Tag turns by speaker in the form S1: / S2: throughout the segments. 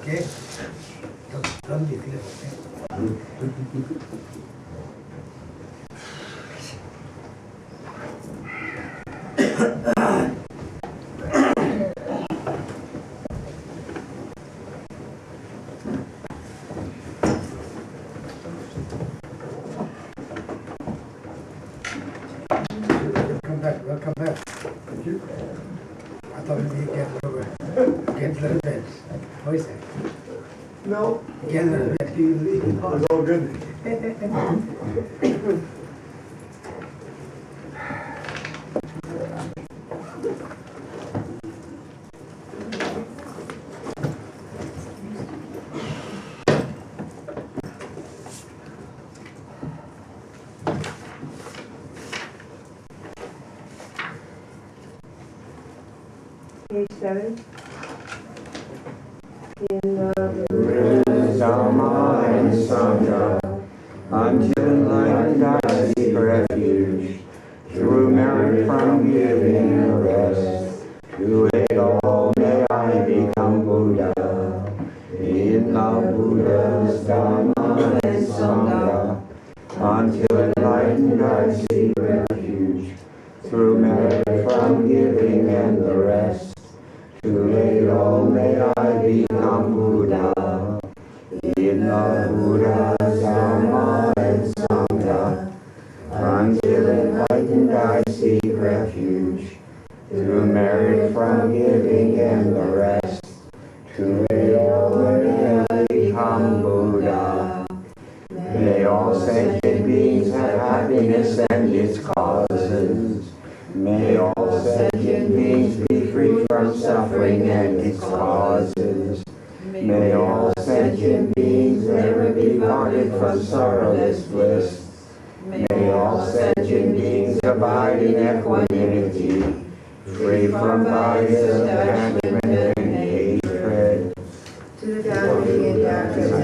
S1: Okay? Don't be clear, okay? Welcome back. Thank you. I thought we get over. Get the revenge. What is that?
S2: No.
S1: Get the revenge.
S2: It's all good.
S3: Page 7. In
S4: Dharma and Sangha, until enlightened I seek refuge, through merit from giving and rest, to it all may I become Buddha. In the Buddha's Dharma and Sangha, until enlightened I seek refuge, through merit from giving and the rest, to it all may I become Buddha. In the Buddha's Dharma and Sangha, until enlightened I seek refuge, through merit from giving and the rest, to it all may I become Buddha. May all sentient beings have happiness and its causes. May all sentient beings be free from suffering and its causes. May all sentient beings never be parted from sorrowless bliss. May all sentient beings abide in equanimity, free from bias, abandonment, and hatred.
S3: to the founding and doctrines of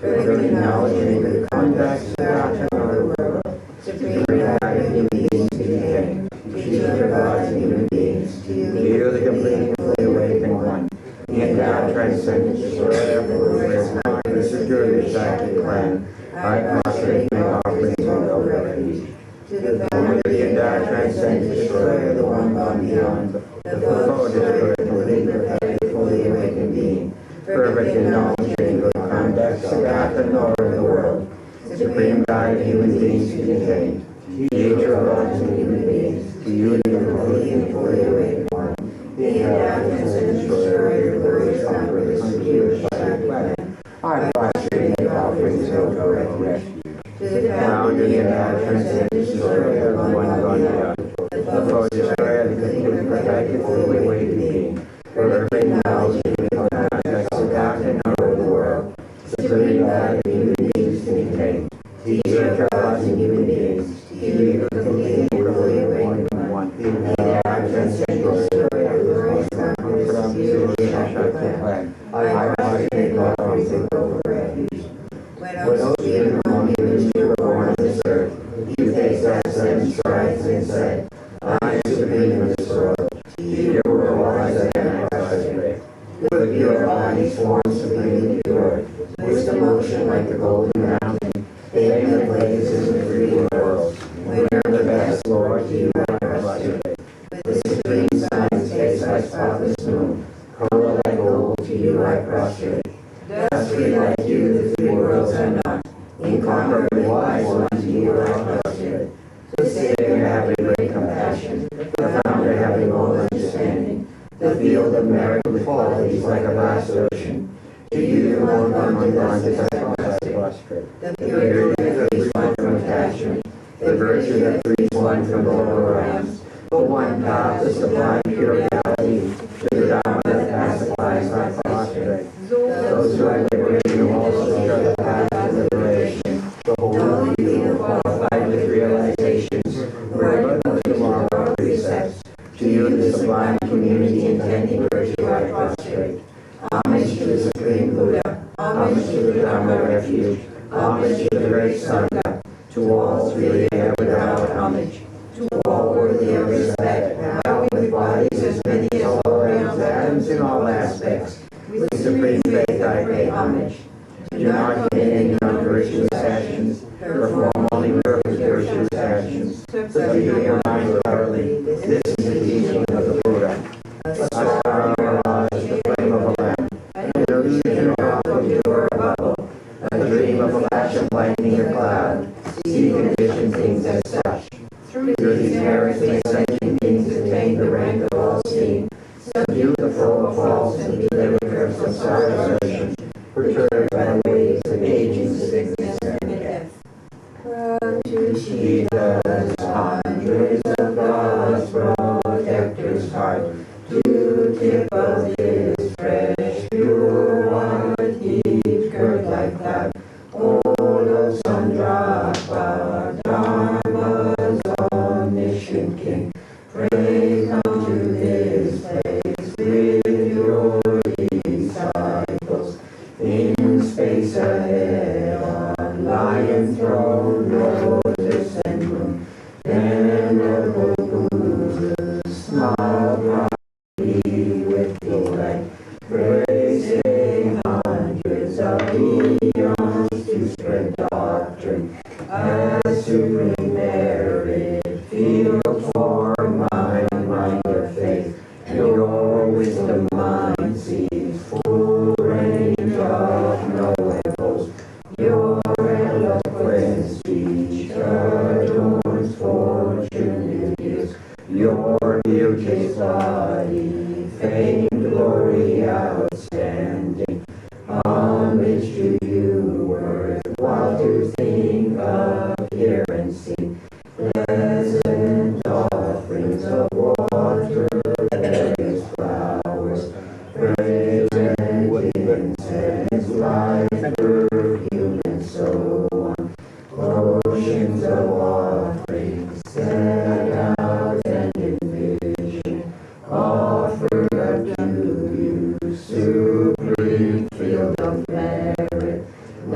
S3: perfectly acknowledging the conduct of the world, supreme God of human beings to be hated, teacher of gods and human beings, to you the complete and fully awakened one, in God transcendent, destroyer, glorious, the secure, the sacred plan, I prostrate my offerings and no refuge. To the founder and God transcendent, destroyer, the one gone beyond, the foe destroyer, complete, perfect, fully awakened being, perfect in knowledge and good conduct, Sagat the knower of the world, supreme God of human beings to be attained, teacher of gods and human beings, to you the complete and fully awakened one, the God transcendent, destroyer, glorious, conqueror, the secure, sacred plan, I prostrate my offerings and no refuge. To the founder and God transcendent, destroyer, the one gone beyond, the foe destroyer, the complete, perfect, fully awakened being, perfect knowledge and good conduct, Sagat the knower of the world, supreme God of human beings to be attained, teacher of gods and human beings, to you the complete and fully awakened one, the God transcendent, destroyer, glorious, conqueror, the secure, sacred plan, I prostrate my offerings and no refuge. When ocean among humans you were born on this earth, you faced that 7 strides and said, I am supreme in this world. You were wise and I prostrate. With your bodies formed supremely pure, wisdom ocean like the golden mountain, fame that blazes in the free world. When you're the best Lord, to you I prostrate. With the supreme sun's face like spotless moon, color like gold, to you I prostrate. Dust free like you, the 3 worlds are not. Incomparably wise one, to you I prostrate. The Savior having great compassion, the Founder having all understanding, the field of merit with qualities like a vast ocean. To you, the one gone to darkness I prostrate. The purity that frees one from attachment, the virtue that frees one from the lower realms, the one path, the sublime pure reality, to the Dharma that pacifies I prostrate. Those who are liberated will also show the path to liberation. Behold, you who are qualified with realizations, who are but to our precepts. To you, the sublime community intending virtue, I prostrate. Homage to the Supreme Buddha, homage to the Dharma refuge, homage to the great Sangha, to all freely and without homage, to all worthy of respect, bowing with Study your mind thoroughly. This is the teaching of the Buddha. Asara is the flame of a lamp, an illusion of your bubble, a dream of a flash of lightning or cloud. See conditioned things as such. Through these merits, sentient beings attain the rank of all seen, subdue the flow of false and deliver from samsara assertion, perturbed by the waves of aging, sickness, and death. Shitas, hundreds of God's protectors hard, to tip of his fresh, pure white heat, curd like that. Olo Sandrapa, Dharma's omniscient king, pray come to this place with your disciples. In space ahead, on lion throne, lotus and moon, venerable Buddhas, smile brightly with delight, praising hundreds of eons to spread doctrine as supreme merit. Field for mind of faith, your wisdom mind sees full range of knowable. Your eloquent speech adorns fortune beauties. Your beauteous body, fame, glory, outstanding. Homage to you, worthwhile to think of, hear, and see. Pleasant offerings of water, various flowers, fragrant incense, life, perfume, and so on. Oceans of offerings set out and envision, offered up to you, supreme field of merit,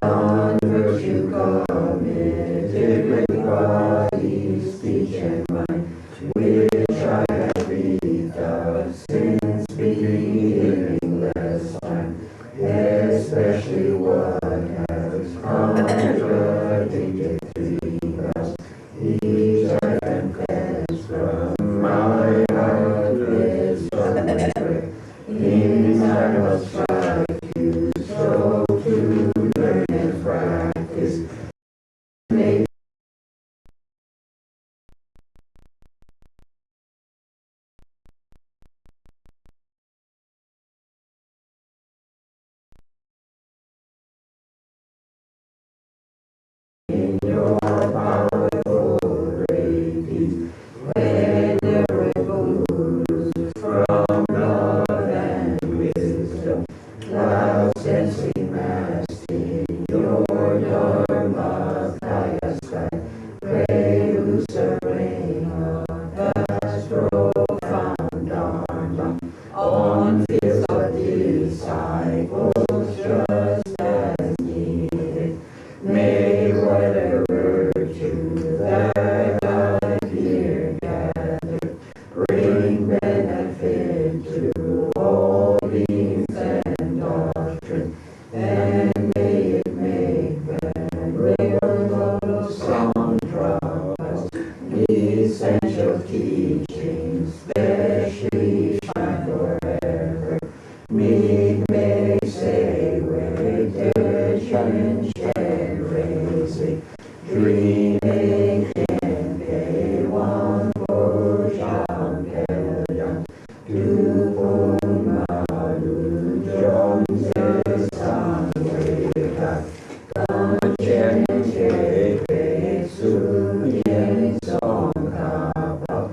S3: non-virtue committed with body, speech, and mind, which I have breathed out since beginning less time, especially what has contradicted 3,000. Each I confess from my heart is from regret. In time of strife, you strove to learn and practice. Make in your powerful great deeds, venerable Gurus, from love and wisdom, clouds densely massed in your Dharma kaya sky, pray loose a rain of vast profound Dharma on fields of disciples just as needed. May whatever virtue that I here gather bring benefit to all beings and doctrine, and may it make them venerable Santrapas, essential teachings, specially shine forever. Me may say meditation shed raising, dreaming can pay one portion pelyam, tu pumalu jones sangweka, consciente pe sunyen song kapal,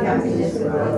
S3: Happiness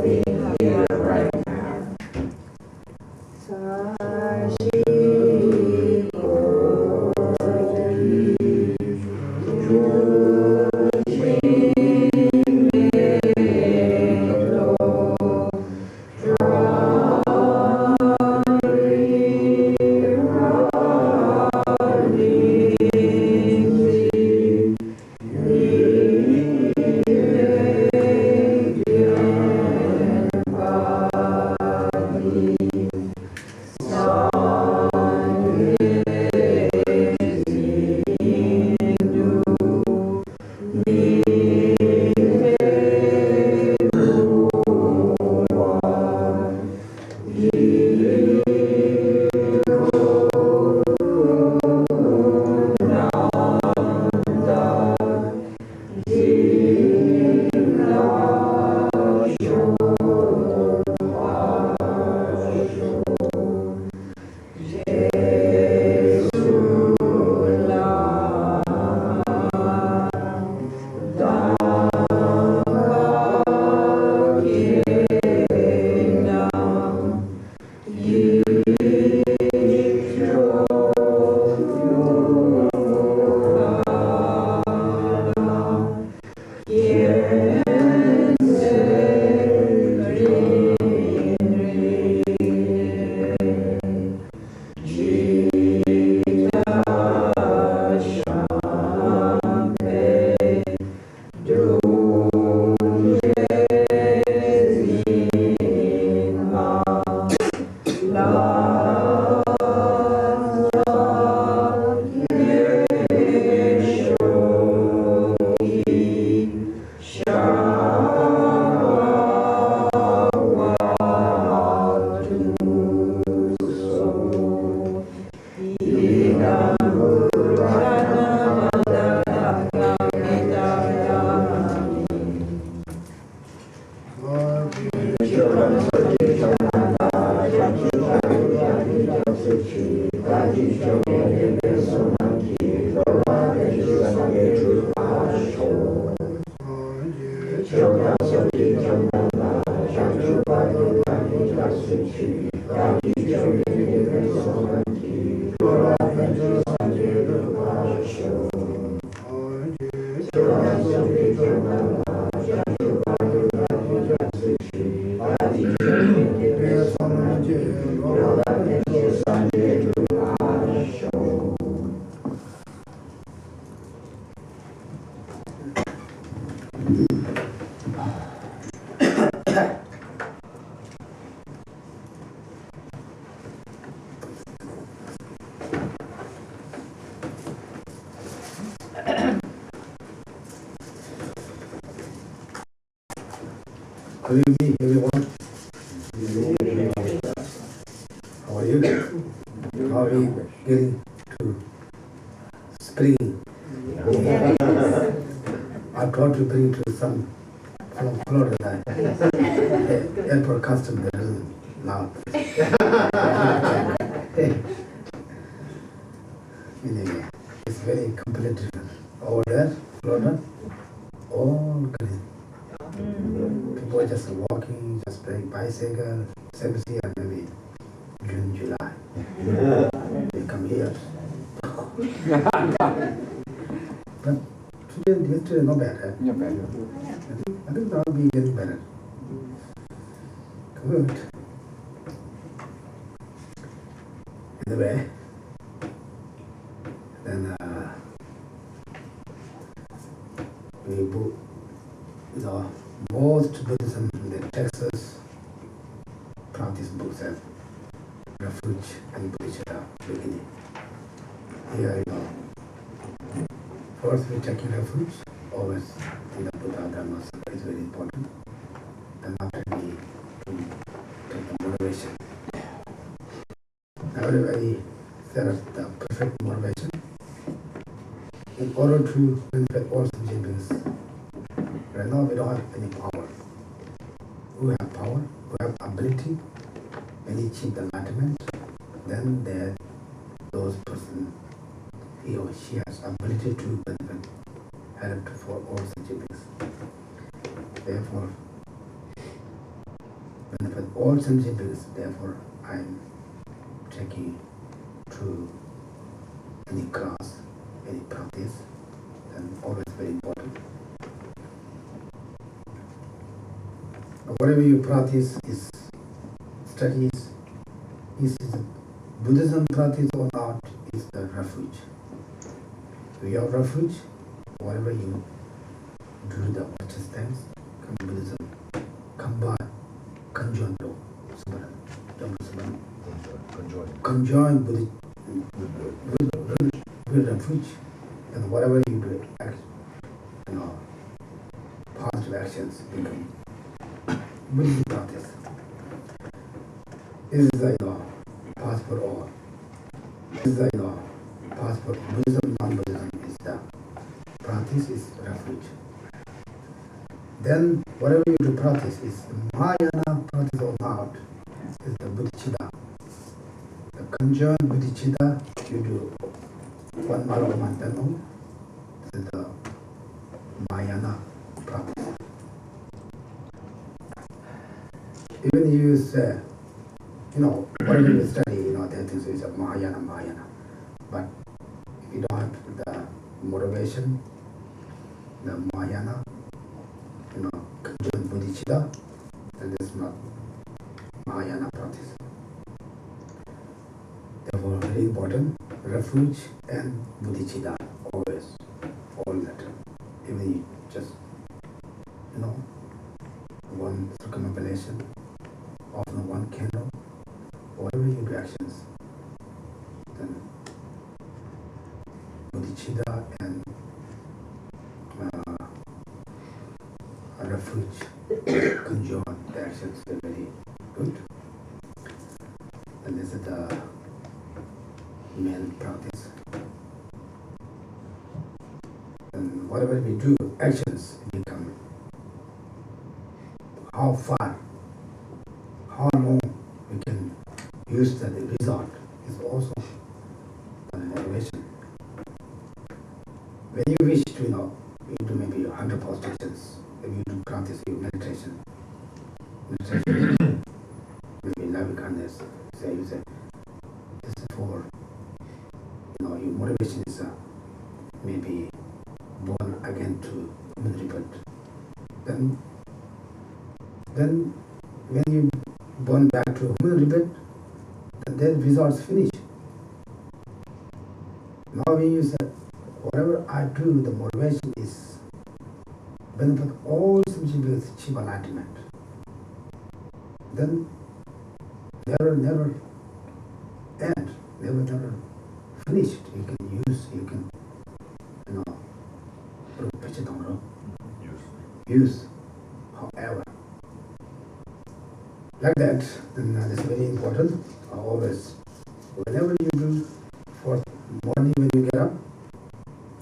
S1: Good evening, everyone. How are you? How are we getting to spring? I tried to bring to some from Florida. The airport custom that doesn't now. Anyway, it's very completely different. Over there, Florida, all green. People are just walking, just playing bicycle, same here, maybe June, July. They come here. But today, yesterday, not bad.
S4: Not bad.
S1: I think now be getting better. Good. Anyway, then we book, most Buddhism in the Texas practice books have refuge and bodhicitta beginning. Here, first we take refuge, always in the Buddha Dharma is very important. Then after we take the motivation. Everybody set up the perfect motivation in order to benefit all sentient beings. Right now we don't have any power. Who have power, who have ability, when he achieve the enlightenment, then those person, he or she has ability to benefit, help for all sentient beings. Therefore, benefit all sentient beings. Therefore, I am taking to any class, any practice, and always very important. Whatever you practice is studies, is Buddhism practice or not, is the refuge. Your refuge, whatever you do the virtuous things, come Buddhism, conjoin conjoin with refuge, and whatever you do, positive actions become Buddhist practice. This is the path for all. This is the path for Buddhism, non-Buddhism is the practice is refuge. Then whatever you do practice is Mahayana practice or not, is the bodhicitta. The conjoined bodhicitta you do one Margamantano, this is the Mahayana practice. Even you say, whatever you study, that is a Mahayana. But if you don't have the motivation, the Mahayana, conjoined bodhicitta, then it's not Mahayana practice. Therefore, very important, refuge and bodhicitta, always, all that. Even you just, one circumambulation, often one candle, whatever you do actions, then bodhicitta and refuge conjoin the actions are very good. And this is the main practice. And whatever we do, actions become how far, how long we can use the result is also the motivation. When you wish to, you do maybe 100 posturations, when you do practice your meditation, maybe loving kindness, you say, this is for, your motivation is maybe born again to human rebirth. Then when you born back to human rebirth, then their results finish. Now when you say, whatever I do, the motivation is benefit all sentient beings achieve enlightenment. Then never end, never finished. You can use, use, however. like that, then that's very important. Always, whenever you do, for morning when you get up,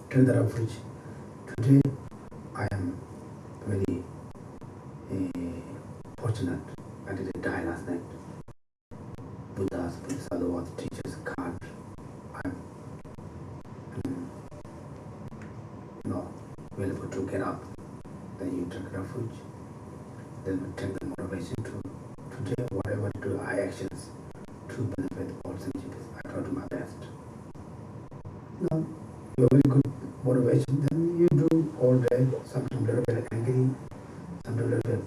S1: tell the refuge. Today, I am very fortunate. I didn't die last night. Buddhas, Bodhisattvas, teachers can't. I'm available to get up. Then you take refuge. Then we take the motivation to today, whatever do I actions to benefit all sensibilities. I try to do my best. You have very good motivation, then you do all day, sometimes a little bit angry, sometimes a little bit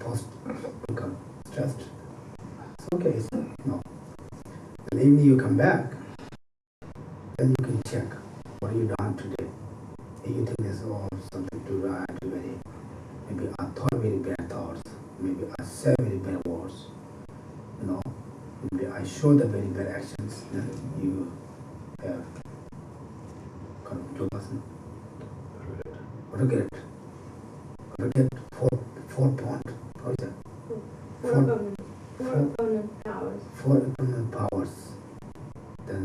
S1: become stressed. It's okay, it's no. And even you come back, then you can check what you done today. If you think there's something to do, I do maybe I thought very bad thoughts, maybe I said very bad words, maybe I show the very bad actions, then you have regret 4 points. How is that?
S5: Four opponent powers.
S1: 4 opponent powers. Then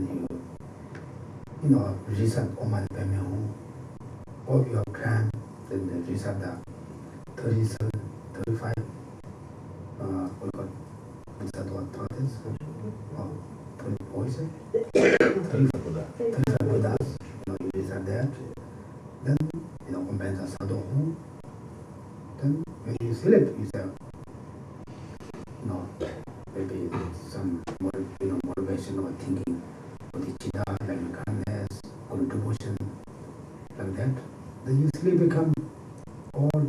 S1: you reset Oman Pemehong. All your crime, then they reset the 37, 35. We got what practice? What is it? 35 Buddhas. You reset that. Then compensa sadhu. Then when you sleep, you say, maybe some motivation or thinking, bodhicitta, loving kindness, contribution, like that. Then you sleep become all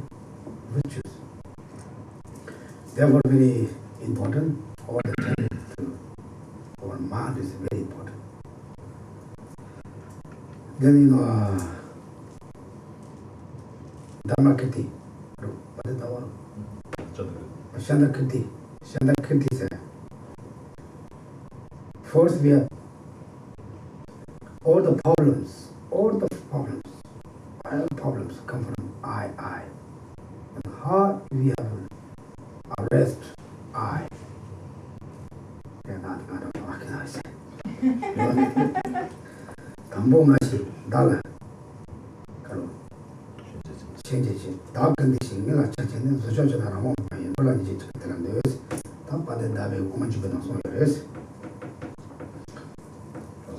S1: virtues. Therefore, very important. All the time to our mind is very important. Then Dharmarakshita. What is that one? Shandakirti said. First we have all the problems come from I. And how we have arrest I. I don't know, what can I say? Tambo Mashi, Dala. Change dark condition, changing the social harmony, and Bologna and the West, Tampa de Dave, woman, you can also rest.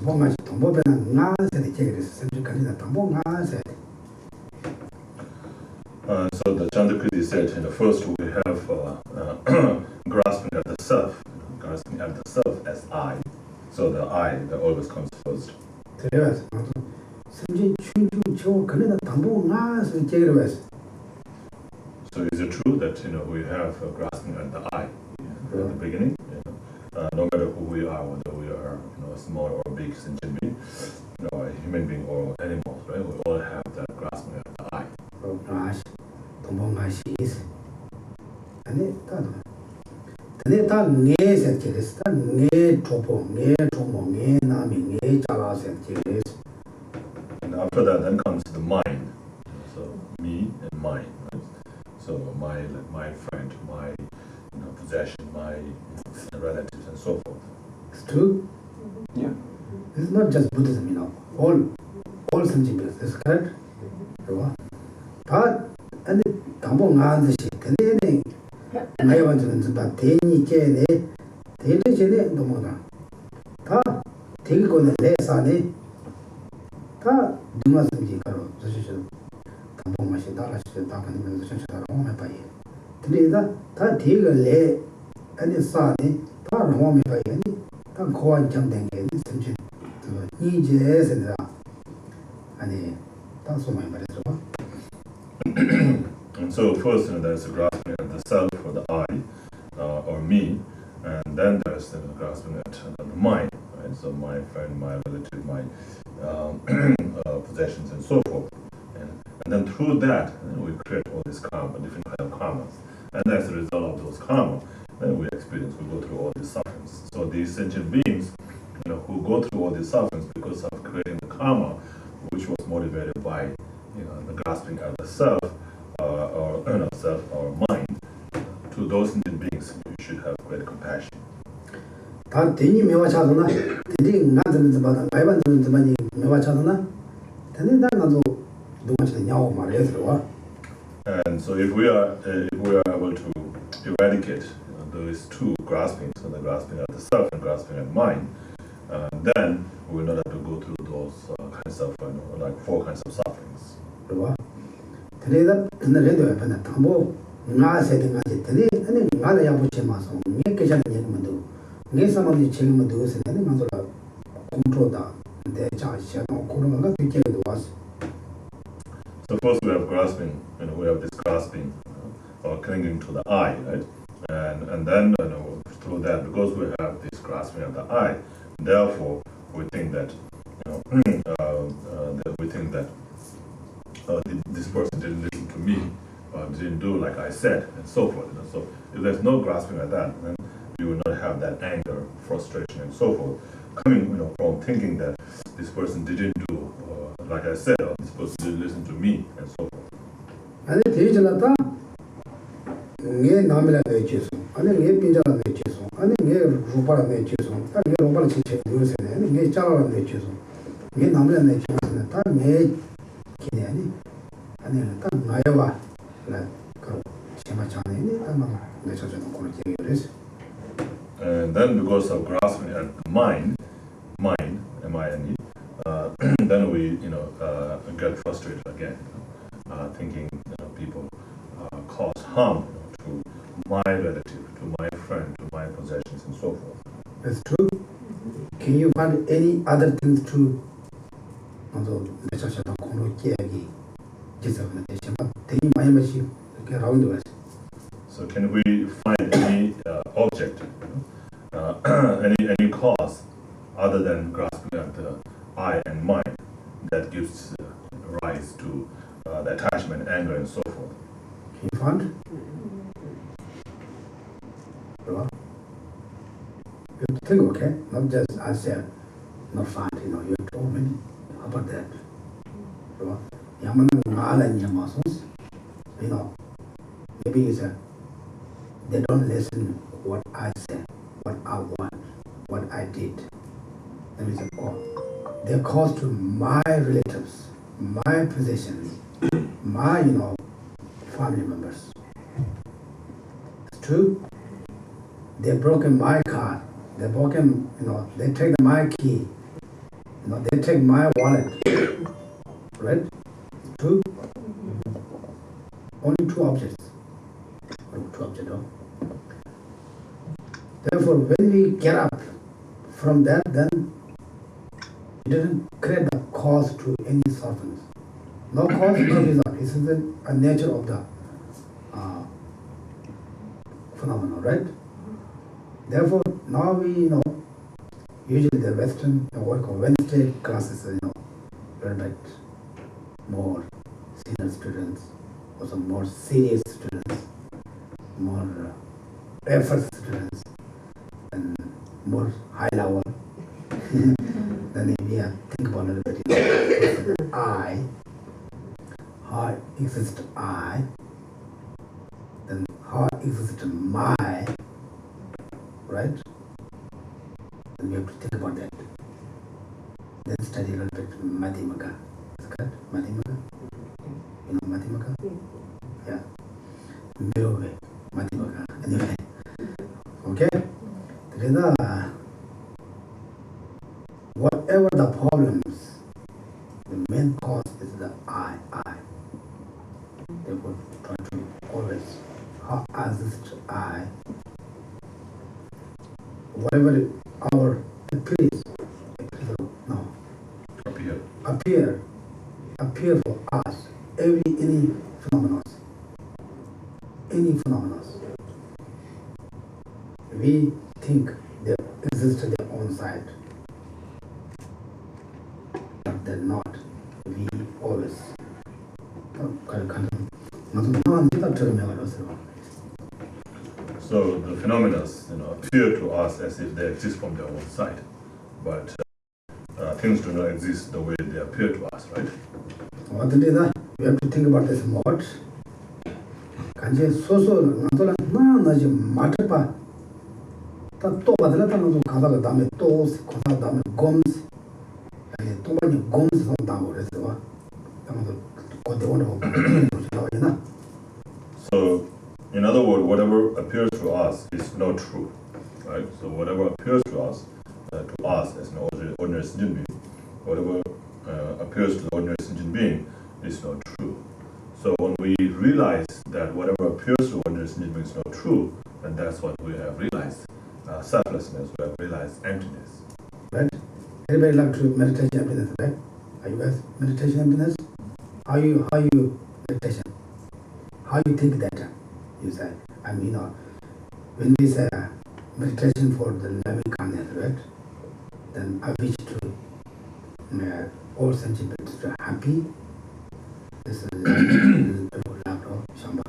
S1: Bongas, Tombo, and Nas, and the Chagris, Central Canada, Tambo, said.
S6: So the Chandakirti said, first we have grasping at the self, grasping at the self as I. So the I that always comes first.
S1: Yes.
S6: So is it true that we have grasping at the I at the beginning? No matter who we are, whether we are a small or big sentient being, a human being or animals, right? We all have that grasping at the I. And after that, then comes the mind. So me and mine. Right? So my friend, my possession, my relatives, and so forth.
S1: It's true.
S3: Yeah.
S1: It's not just Buddhism, all sentient beings. Is correct? But and the Tambo Ngan the I want to but Teni Chene, Teni Chene, no more. Ta, take on the lesson. Ta, do not be Karo, the Tambo Mashita, the Takan, the Shanshara, home by it. Today, that take a lay and the sun, ta, home by any, ta, go and jump then, sentient to EJS and that. And that's what my brother.
S6: And so first, there's the grasping at the self or the I, or me, and then there's the grasping at the mind, right? So my friend, my relative, my possessions, and so forth. And then through that, we create all this karma, different kind of karmas. And as a result of those karma, then we go through all these sufferings. So these sentient beings, who go through all these sufferings because of creating the karma, which was motivated by, the grasping at the self, or self or mind, to those sentient beings, you should have great compassion.
S1: 다 대니 매와 차도나 대니 나들은 바다 가이반들은 많이 매와 차도나 대니 나도 누구한테 야오 말해서
S6: And so if we are able to eradicate those two graspings, so the grasping at the self and grasping at mind, then we will not have to go through those kinds of like four kinds of sufferings.
S1: 그봐 대니다 근데래도 옆에는 담보 나세 등하지 대니 아니 나를 야부치 마서 내 계산은 얘기만도 내 사람이 지금은 누구세는 만들어 컨트롤다 내 자식은 그런 거가 되게 좋았어.
S6: So first we have grasping, we have this grasping or clinging to the I, right? And then through that, because we have this grasping of the I, therefore we think that this person didn't listen to me, didn't do like I said, and so forth. So if there's no grasping at that, then you will not have that anger, frustration, and so forth coming from thinking that this person didn't do like I said, or this person didn't listen to me, and so forth.
S1: 아니 되게 잘났다. 내 남이라 내지서 아니 내 빈자라 내지서 아니 내 루바라 내지서 내 루바라 지체 누르세네 내 짜라라 내지서 내 남이라 내지서는 다내 기내 아니 딱 나야와 그래 그럼 제가 전에 딱만 내쳐주는 그런 얘기를 했어.
S6: And then because of grasping at mind, M-I-N-E, then we get frustrated again, thinking people cause harm to my relative, to my friend, to my possessions, and so forth.
S1: That's true. Can you find any other things to also 내쳐주는 그런 얘기 지서는 대신에 되게 많이 마시 이렇게 라운드 왔어.
S6: So can we find any object, any cause other than grasping at the I and mind that gives rise to the attachment, anger, and so forth?
S1: Can you find? You have to think, okay? Not just I said, not find, you have to open. How about that? Maybe it's they don't listen what I said, what I want, what I did. That means they're caused to my relatives, my possessions, my family members. It's true. They've broken my car. They've broken, they take my key. They take my wallet. Right? It's true. Only two objects. Therefore, when we get up from that, then it doesn't create the cause to any sufferings. No cause, no result. This is the nature of the phenomenon, right? Therefore, now we usually the Western, what we call Wednesday classes, very bit more senior students, also more serious students, more effort students, and more high level. Then we have think about a little bit. I, how exists I, then how exists my, right? And we have to think about that. Then study a little bit Madhyamaka. Is that correct? Madhyamaka? You know Madhyamaka? Yeah. Middle way. Madhyamaka. Anyway. Okay? Then whatever the problems, the main cause is the I. Therefore, try to always, how exists I? Whatever our appears, no, appear for us, any phenomena, we think they exist on their own side, but they're not. We always
S6: So the phenomena appear to us as if they exist from their own side, but things do not exist the way they appear to us, right?
S1: What did that? We have to think about this more. Can you so matter 또 받으려면 좀 가다가 다음에 또 가다가 다음에 곰스 아니 또 많이 곰스 좀 나오고 그래서 와 아무도 그때 오늘 나오잖아.
S6: So, in other words, whatever appears to us is not true, right? So whatever appears to us as an ordinary sentient being, whatever appears to the ordinary sentient being is not true. So when we realize that whatever appears to ordinary sentient being is not true, then that's what we have realized. Selflessness, we have realized emptiness.
S1: Right? Everybody like to meditation emptiness, right? Are you guys meditation emptiness? How you meditation? How you think that? You say, I mean, when we say meditation for the loving kindness, right? Then I wish to all sentient beings to be happy. This is Shamba.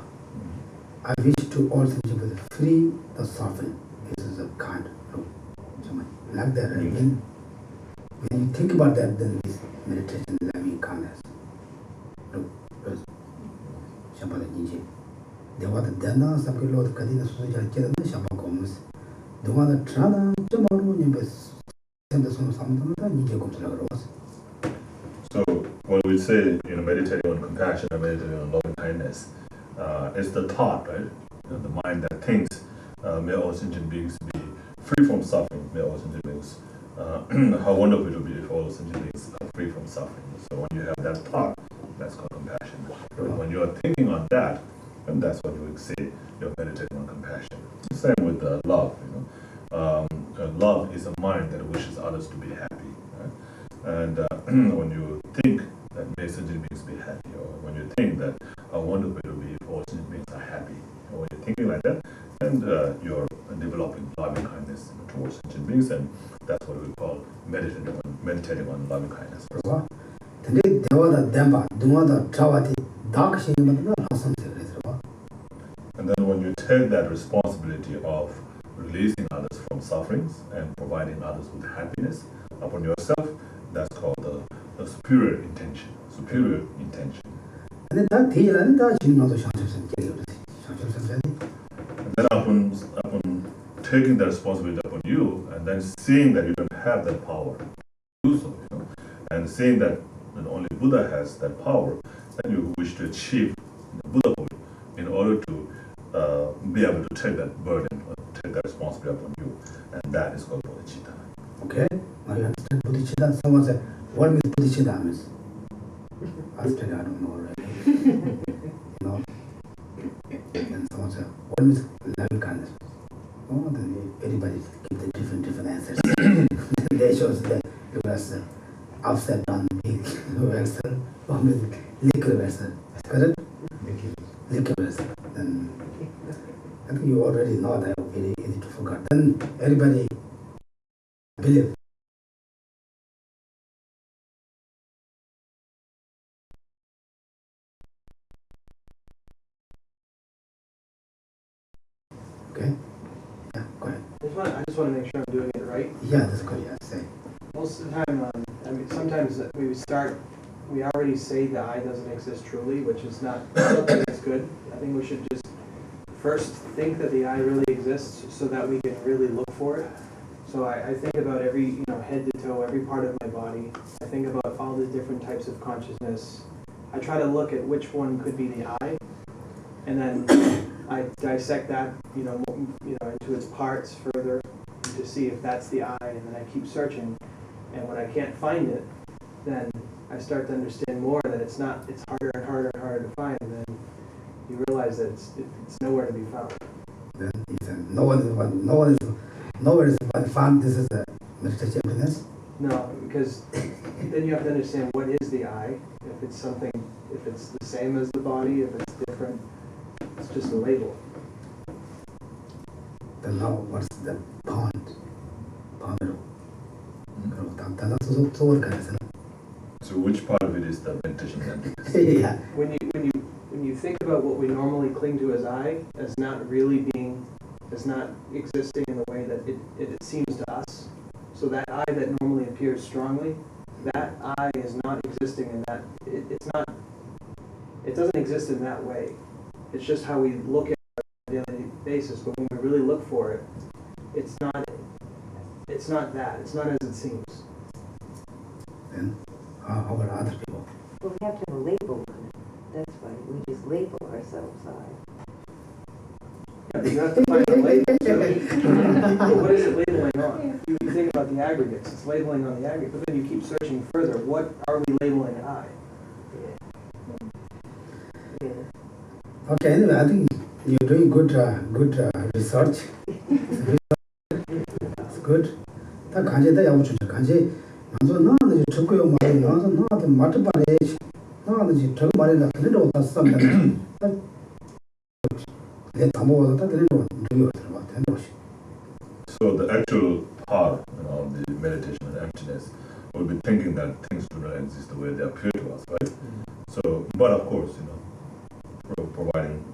S1: I wish to all sentient beings free the suffering. This is a kind of like that. Right? When you think about that, then this meditation, loving kindness. Shamba the they want the dana, some kilo, the Kadina, Shamba comes. The one that Trana, Jamaru, Nimbus, send the son of some Ninja comes to the rose.
S6: So when we say, meditating on compassion and meditating on loving kindness, it's the thought, right? The mind that thinks, may all sentient beings be free from suffering, may all sentient beings, how wonderful it would be if all sentient beings are free from suffering. So when you have that thought, that's called compassion. And when you are thinking on that, and that's what you would say you're meditating on compassion. Same with love. Love is a mind that wishes others to be happy. Right? And when you think that may sentient beings be happy, or when you think that how wonderful it would be if all sentient beings are happy, or when you're thinking like that, and you're developing loving kindness towards sentient beings, and that's what we call meditating on loving kindness.
S1: 근데 대화다 댐바 동화다 trawa티 dark 신임은 항상 그래서.
S6: And then when you take that responsibility of releasing others from sufferings and providing others with happiness upon yourself, that's called the superior intention. Superior intention.
S1: 근데 다 대일하는 다 신임도 상처선 깨그러지. 상처선
S6: And then upon taking that responsibility upon you, and then seeing that you don't have that power to do so, and seeing that only Buddha has that power, then you wish to achieve Buddhahood in order to be able to take that burden, or take that responsibility upon you, and that is called bodhicitta.
S1: Okay, now you understand bodhicitta. Someone said, what means bodhicitta means? I said, I don't know really. And someone said, what means loving kindness? Oh, then everybody give the different answers. They shows that it was upside down big vessel, or liquid vessel. Correct? Liquid vessel. Then I think you already know that very easy to forget. Then everybody believe. Okay? Yeah, go ahead.
S5: I just want to make sure I'm doing it right.
S1: Yeah, that's good. Yeah, say.
S5: Most of the time, sometimes we already say the I doesn't exist truly, which is not, I don't think it's good. I think we should just first think that the I really exists so that we can really look for it. So I think about every, head to toe, every part of my body. I think about all the different types of consciousness. I try to look at which one could be the I, and then I dissect that, into its parts further to see if that's the I, and then I keep searching. And when I can't find it, then I start to understand more that it's harder and harder and harder to find, and then you realize that it's nowhere to be found.
S1: Then he said, nowhere is found. This is a meditation emptiness.
S5: No, because then you have to understand what is the I. If it's the same as the body, if it's different, it's just a label.
S1: Then now what's the bond?
S6: So which part of it is the meditation emptiness?
S1: Yeah.
S5: When you think about what we normally cling to as I, as not really being, as not existing in the way that it seems to us, so that I that normally appears strongly, that I is not existing in that, it doesn't exist in that way. It's just how we look at it on a daily basis, but when we really look for it, it's not It's not that. It's not as it seems.
S1: Then how about other people?
S7: Well, we have to have a label on it. That's why we just label ourselves I.
S5: Yeah, but you have to find a label. So what is it labeling on? You think about the aggregates. It's labeling on the aggregate, but then you keep searching further. What are we labeling I?
S7: Yeah.
S1: Okay, anyway, I think you're doing good research. It's good. 다 간제다 야우치 간제 먼저 나는 저거요 말이 나서 나한테 맞을 바래. 나는 저거 말이라 그래도 다 쌈다. 내 담보가 다 그래도 저기 들어봐.
S6: So the actual part, of the meditation and emptiness will be thinking that things do not exist the way they appear to us, right? So, but of course, providing,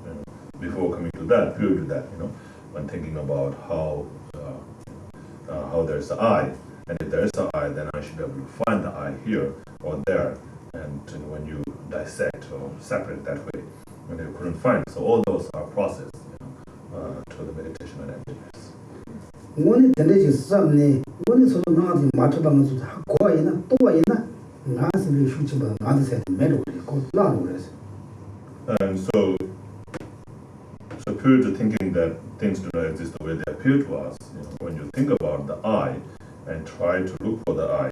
S6: before coming to that, prior to that, when thinking about how there's the I, and if there is the I, then I should be able to find the I here or there, and when you dissect or separate that way, when you couldn't find it. So all those are processed, to the meditation and emptiness.
S1: 원이 되는지 싸움네. 원이 서로 나한테 맞춰방은 고아이나 또아이나 나한테 슈치바 나한테 매로 고 나로 그래서.
S6: And so prior to thinking that things do not exist the way they appear to us, when you think about the I and try to look for the I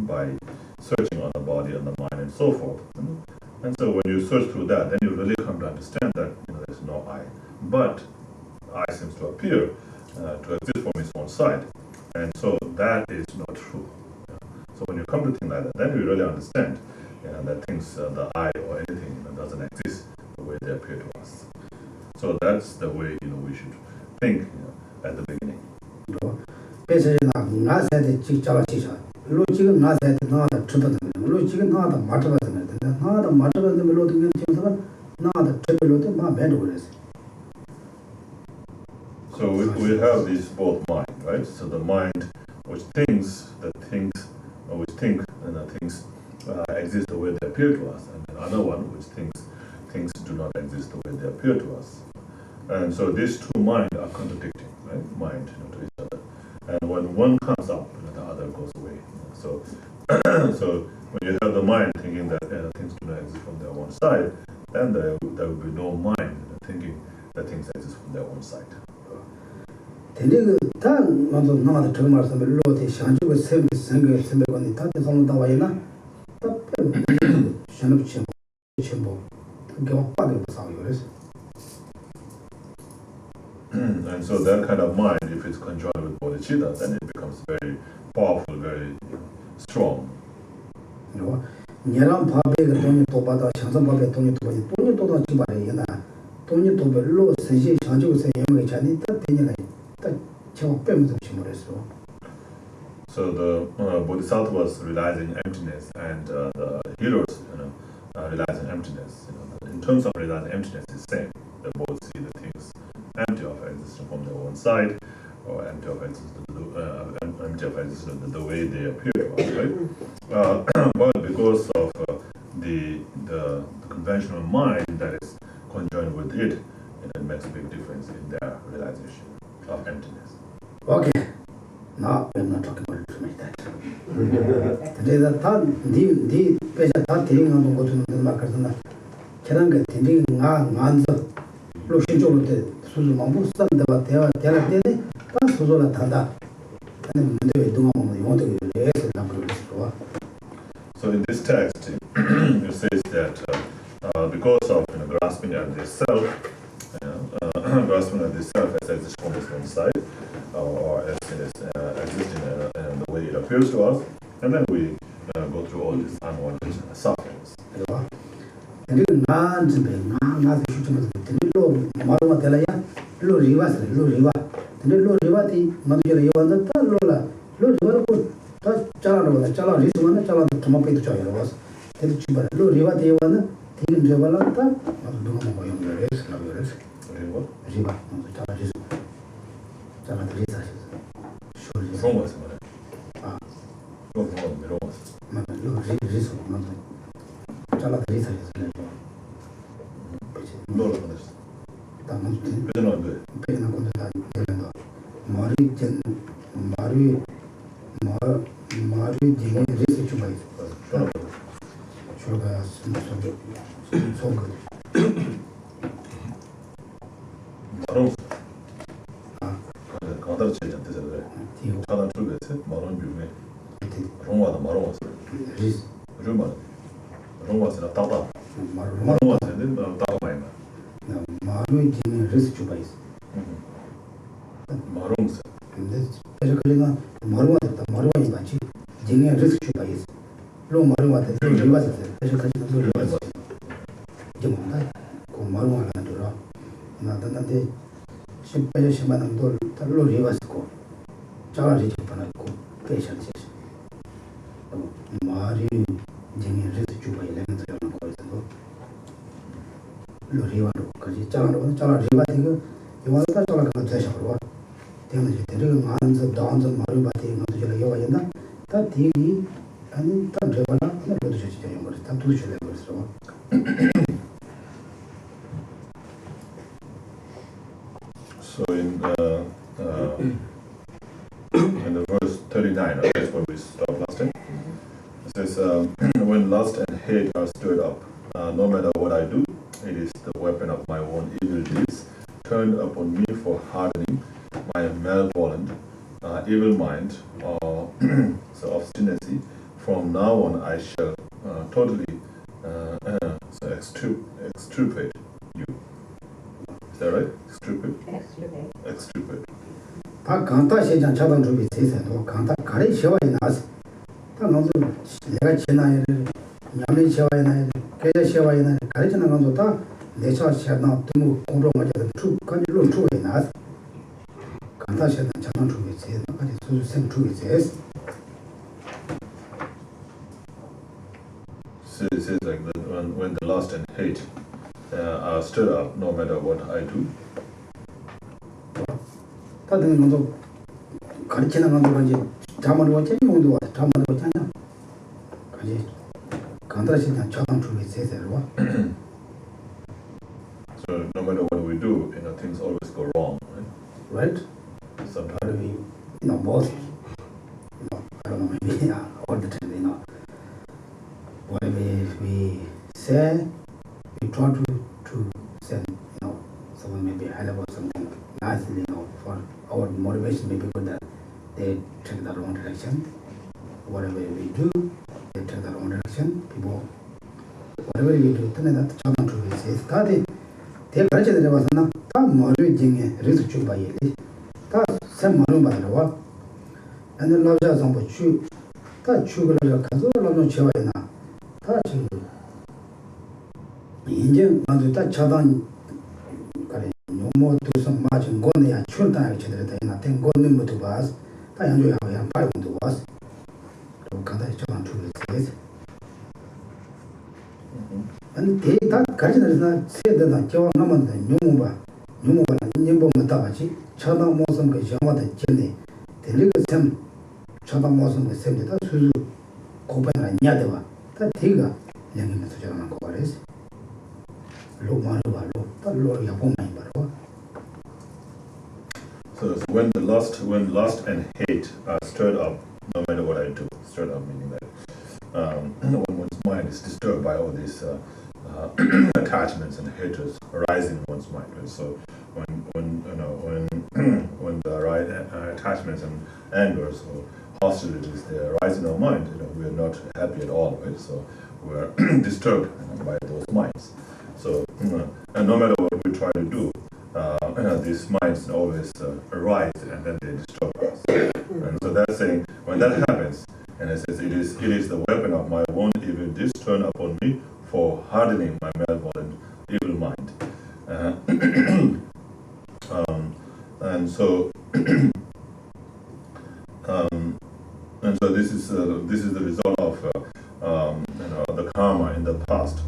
S6: by searching on the body, on the mind, and so forth. And so when you search through that, then you really come to understand that there's no I. But I seems to appear to exist from its own side. And so that is not true. So when you come to think like that, then you really understand that things, the I or anything doesn't exist the way they appear to us. So that's the way we should think at the beginning.
S1: 배설이나 나한테 직자가지자. 로 지금 나한테 나한테 주거든. 로 지금 나한테 맞춰거든. 나한테 맞춰거든. 로 등은 지금서 나한테 저별로도 막 매도 그래서.
S6: So we have these both mind, right? So the mind which thinks that things, which think that things exist the way they appear to us, and another one which thinks things do not exist the way they appear to us. And so these two minds are contradicting, right? Mind to each other. And when one comes up, the other goes away. So, so when you have the mind thinking that things do not exist from their own side, then there will be no mind thinking that things exist from their own side.
S1: 근데 다 먼저 나한테 저 말씀을 로데 샹주고 생각이 다 대성을 다 와이나 다 샹업치 첨보 그거 빠져 싸우고 그래서.
S6: And so that kind of mind, if it's conjoined with bodhicitta, then it becomes very powerful, very strong.
S1: 얘랑 밥에 돈이 또 받아 장선 밥에 돈이 또 받지 말이야. 돈이 또 별로 세지 샹주고 생각이 자니 다 되냐. So
S6: the bodhisattvas realizing emptiness and the healers realizing emptiness. In terms of realizing emptiness, it's the same. They both see the things empty of existence from their own side, or empty of existence the way they appear to us, right? But because of the conventional mind that is conjoined with it, it makes a big difference in their realization of emptiness.
S1: Okay, now we're not talking about it like that. Today the thought, the special thought thing on the to the market and Keranga tending answer. Lushing the Suzumamu, some the Terra, that's Suzula Tanda. And then we do want to raise the number of.
S6: So in this text, it says that because of grasping at the self, grasping at the self as exists from its own side, or as it is existing in the way it appears to us, and then we go through all these unwanted sufferings.
S1: And you not shoot low, Marma Telaya, low Rivas, low Riva, and the low Rivati, Madura Lola, low Riva, Chala, Chala, this one, Chala, Tomapi Choya was. Tell you, low Rivati, one, taking Javalata, not doing my own race, Riva, Chala, Chala, sure.
S6: Romans,
S1: Chala,
S6: no,
S1: Mari 마루 징에 리스 좀 봐요. 저가 소그
S6: 마롱 강다르 체리한테 그래.
S1: 디오
S6: 차단 출근했어. 마롱 비우네. 롱와다 마롱 왔어.
S1: 리스
S6: 롱와 롱 왔으나 따다.
S1: 마루
S6: 마롱 왔는데 따가 많이 나.
S1: 마루 징에 리스 좀 봐요.
S6: 마롱스.
S1: 근데 그래서 그러나 마루가 같이 징에 리스 좀 봐요. 로 마루가 돼. 리바스 그래서 같이 로 리바스. 이제 뭔가 그 마루가 하나 들어. 나한테 10배에 10만 원도 달러 리바스고 자가지 집어넣고 빼셔야지. 말이 징에서 주바이 레면서 하는 거 있어서 로리와로 까지 자가로 자가 리바티가 이와다 자가 그 대셔로 되는 데를 하면서 다운서 말이 바티 가서 제가 요가였나 다 디기 아니 다 제발나 모두 저지 용 거를 다 두셔야 그랬어.
S6: So in the verse 39, that's where we stopped last time. It says, when lust and hate are stirred up, no matter what I do, it is the weapon of my own evil deeds, turned upon me for hardening my malevolent evil mind or so obstinacy. From now on, I shall totally extirpate you. Is that right? Extirpate.
S1: 다 강타 시장 차단 준비 세세도 강타 가리 시와에 나서 다 너도 내가 지나야 냠리 시와에 나야 계좌 시와에 나야 가리지는 건도 다 내차 시나 또 공정 맞아도 쭉까지로 쭉에 나서 강타 시장 차단 준비 세도까지 수생 준비 세스.
S6: So it says like that when the lust and hate are stirred up, no matter what I do.
S1: 다들 너도 가르치는 건도 가지 자만을 왔지 용도 왔다 자만을 왔잖아. 가지 강타 시장 차단 준비 세세로.
S6: So no matter what we do, things always go wrong, right?
S1: Right?
S6: Sometimes.
S1: Both. I don't know, maybe all the time, whatever we say, we try to say, someone maybe hell about something nicely, for our motivation, maybe good that they take the wrong direction. Whatever we do, they take the wrong direction. People, whatever we do, that challenge to say, that they 가르쳐 드려봤으나 다 머리 중에 리스크 봐야지. 다 샘마로 봐라. and 라자 정보 다 추구를 가서 라는 채워야나. 다 지금 이제 먼저 다 차단 그래. 요모 두선 맞은 거네야 출단하게 제대로 되나 된 거는 모두 봐서 다 연주하고 한 8분도 와서 그럼 가다 차단 추구했지. 아니 대다 가르쳐서 세대나 교환 하면 용무바 님보 못 하지 차단 모습 그 영화도 전에 들리고 샘 차단 모습 그 샘다 수수 고반을 냐대와 다 대가 양님도 저런 거 말했어. 로마로 바로 달로 야보 많이 바로.
S6: So when lust and hate are stirred up, no matter what I do, stirred up meaning that when one's mind is disturbed by all these attachments and hatreds arising in one's mind. Right? So when the right attachments and angers or hostilities they arise in our mind, we are not happy at all. Right? So we are disturbed by those minds. So and no matter what we try to do, these minds always arise and then they disturb us. And so that's saying when that happens, and it says it is the weapon of my own evil deeds turned upon me for hardening my malevolent evil mind. And so this is the result of the karma in the past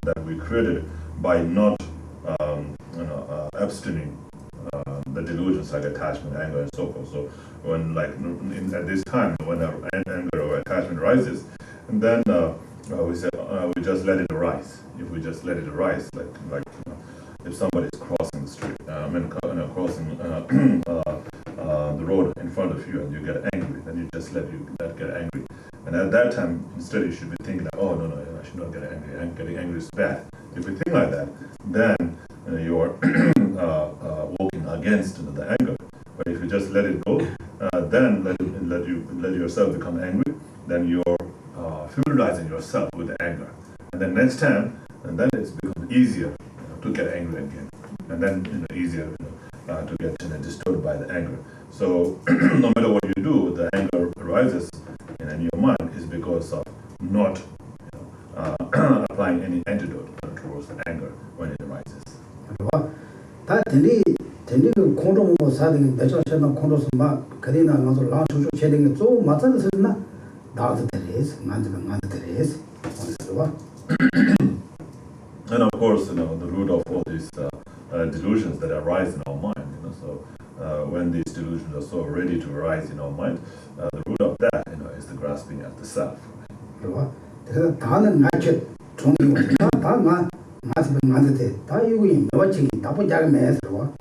S6: that we created by not abstaining the delusions like attachment, anger, and so forth. So when at this time when anger or attachment rises, and then we say we just let it arise. If we just let it arise, like if somebody is crossing the street, crossing the road in front of you and you get angry, then you just let get angry. And at that time, instead you should be thinking like, oh no, I should not get angry. Getting angry is bad. If you think like that, then you're walking against the anger. But if you just let it go, then let yourself become angry, then you're familiarizing yourself with the anger. And then next time, and then it's becomes easier to get angry again, and then easier to get disturbed by the anger. So no matter what you do, the anger arises in your mind is because of not applying any antidote towards anger when it arises.
S1: 다 tenley 그 공동 뭐 사는 대저 셔는 공동서 막 그리나 가서 라주주 체딩 좀 맞아서 쓰나 나도 되레스 만지면 되레스 그래서
S6: And of course, the root of all these delusions that arise in our mind, so when these delusions are so ready to arise in our mind, the root of that, is the grasping at the self.
S1: 그래서 다는 나체 종이 다 맞으면 돼. 다 이거 뭐지? 나쁜 자가 매서.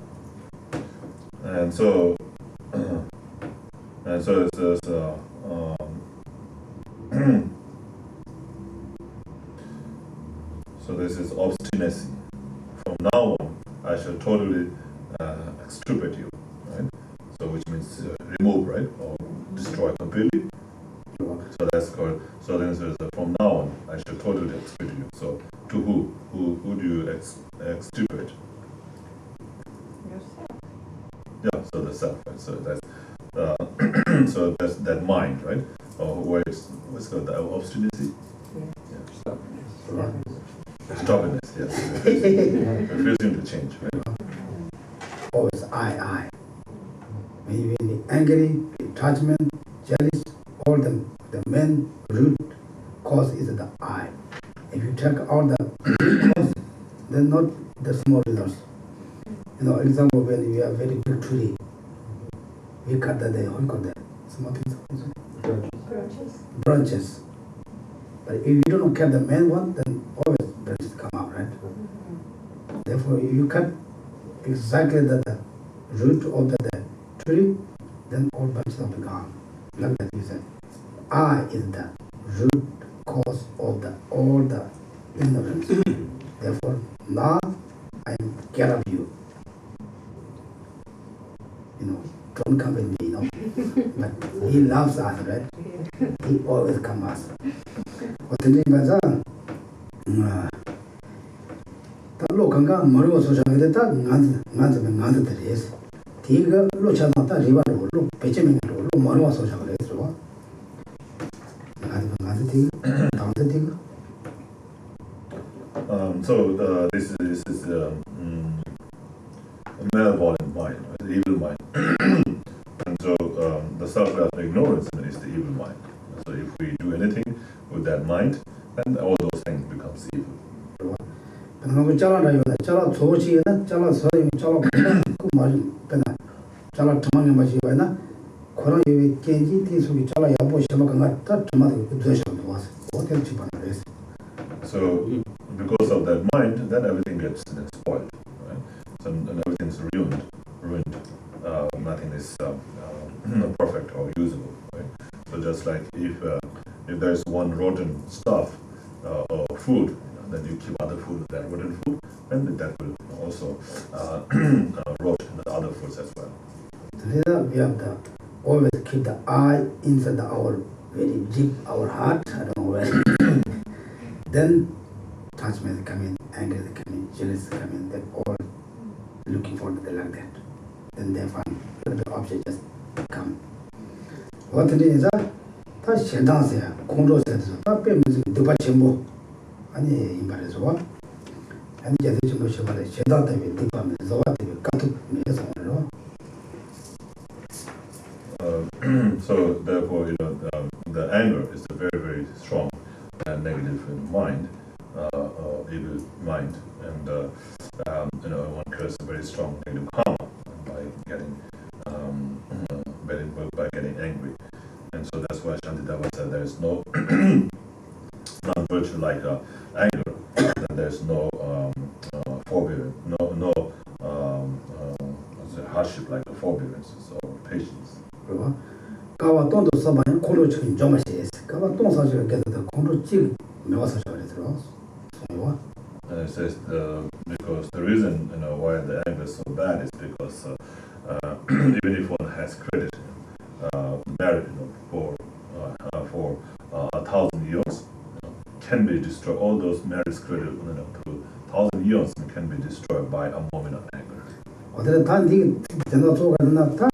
S6: And so it's so this is obstinacy. From now on, I shall totally extirpate you, right? So which means remove, right, or destroy completely. So that's called. So then it says from now on, I shall totally extirpate you. So to who? Who do you extirpate?
S7: Yourself.
S6: Yeah. So the self, right? So that's so that's that mind, right? Or what's called the obstinacy? Yeah. Stubbornness, yes. Refusing to change, right?
S1: Always I. Maybe angry, attachment, jealous, all the main root cause is the I. If you take out the root cause, then not the small results. Example, when we are very big tree, we cut the small things, branches. But if you don't cut the main one, then always branches come out, right? Therefore, if you cut exactly the root of the tree, then all branches will be gone. Like that you said. I is the root cause of all the ignorance. Therefore, now I get of you. Don't come with me, But he loves us, right? He always comes us. 어떤 얘기가 로 건강 머리고 소장에 다 간즈면 들이스 디가 로 찾았다 리바로 로 배치면으로 로 머리고 소장을 했어. 간즈 디가
S6: So this is a malevolent mind, the evil mind. And so the self of ignorance is the evil mind. So if we do anything with that mind, then all those things becomes evil.
S1: 방금 잘라라요. 잘라 조지에는 잘라 서요. 잘라 그 말이 되나. 잘라 도망에 마시 와나. 그런 이 겐지 티속이 잘라 야보 시험 간가 다 도망에 그 되셔 놓았어. 어떻게 집안을 했어.
S6: So because of that mind, then everything gets spoiled, right? So and everything's ruined. Nothing is perfect or usable, right? So just like if there's one rotten stuff or food, then you keep other food with that rotten food, and that will also rot in the other foods as well.
S1: So we have to always keep the eye inside our very deep our heart. I don't know where. Then attachment come in, anger come in, jealousy come in. They're all looking for the like that. Then they find the object just come. What it is that? 다시 현장세야 공조세에서 다 빼면서 누가 전부 아니 이 말에서 와 아니 이제 좀 보셔봐라 현장 때문에 누가면서 와 때문에 까투 내서 오늘로.
S6: So therefore, the anger is a very, very strong and negative mind, evil mind, and one creates a very strong negative karma by getting angry, and so that's why Shantideva said there is no non-virtue like anger, and there's no forbearance, no hardship like forbearance or patience.
S1: 돈도 써봐요. 공로 지금 좀 맛이 그러니까 돈 사실 계속 공로 찍 매워서 그래서 소요와.
S6: And it says because the reason why the anger is so bad is because even if one has credit merit for 1,000 years can be destroyed. All those merits credit to 1,000 years can be destroyed by a moment of anger.
S1: 어디서 단디 전화 조가 나타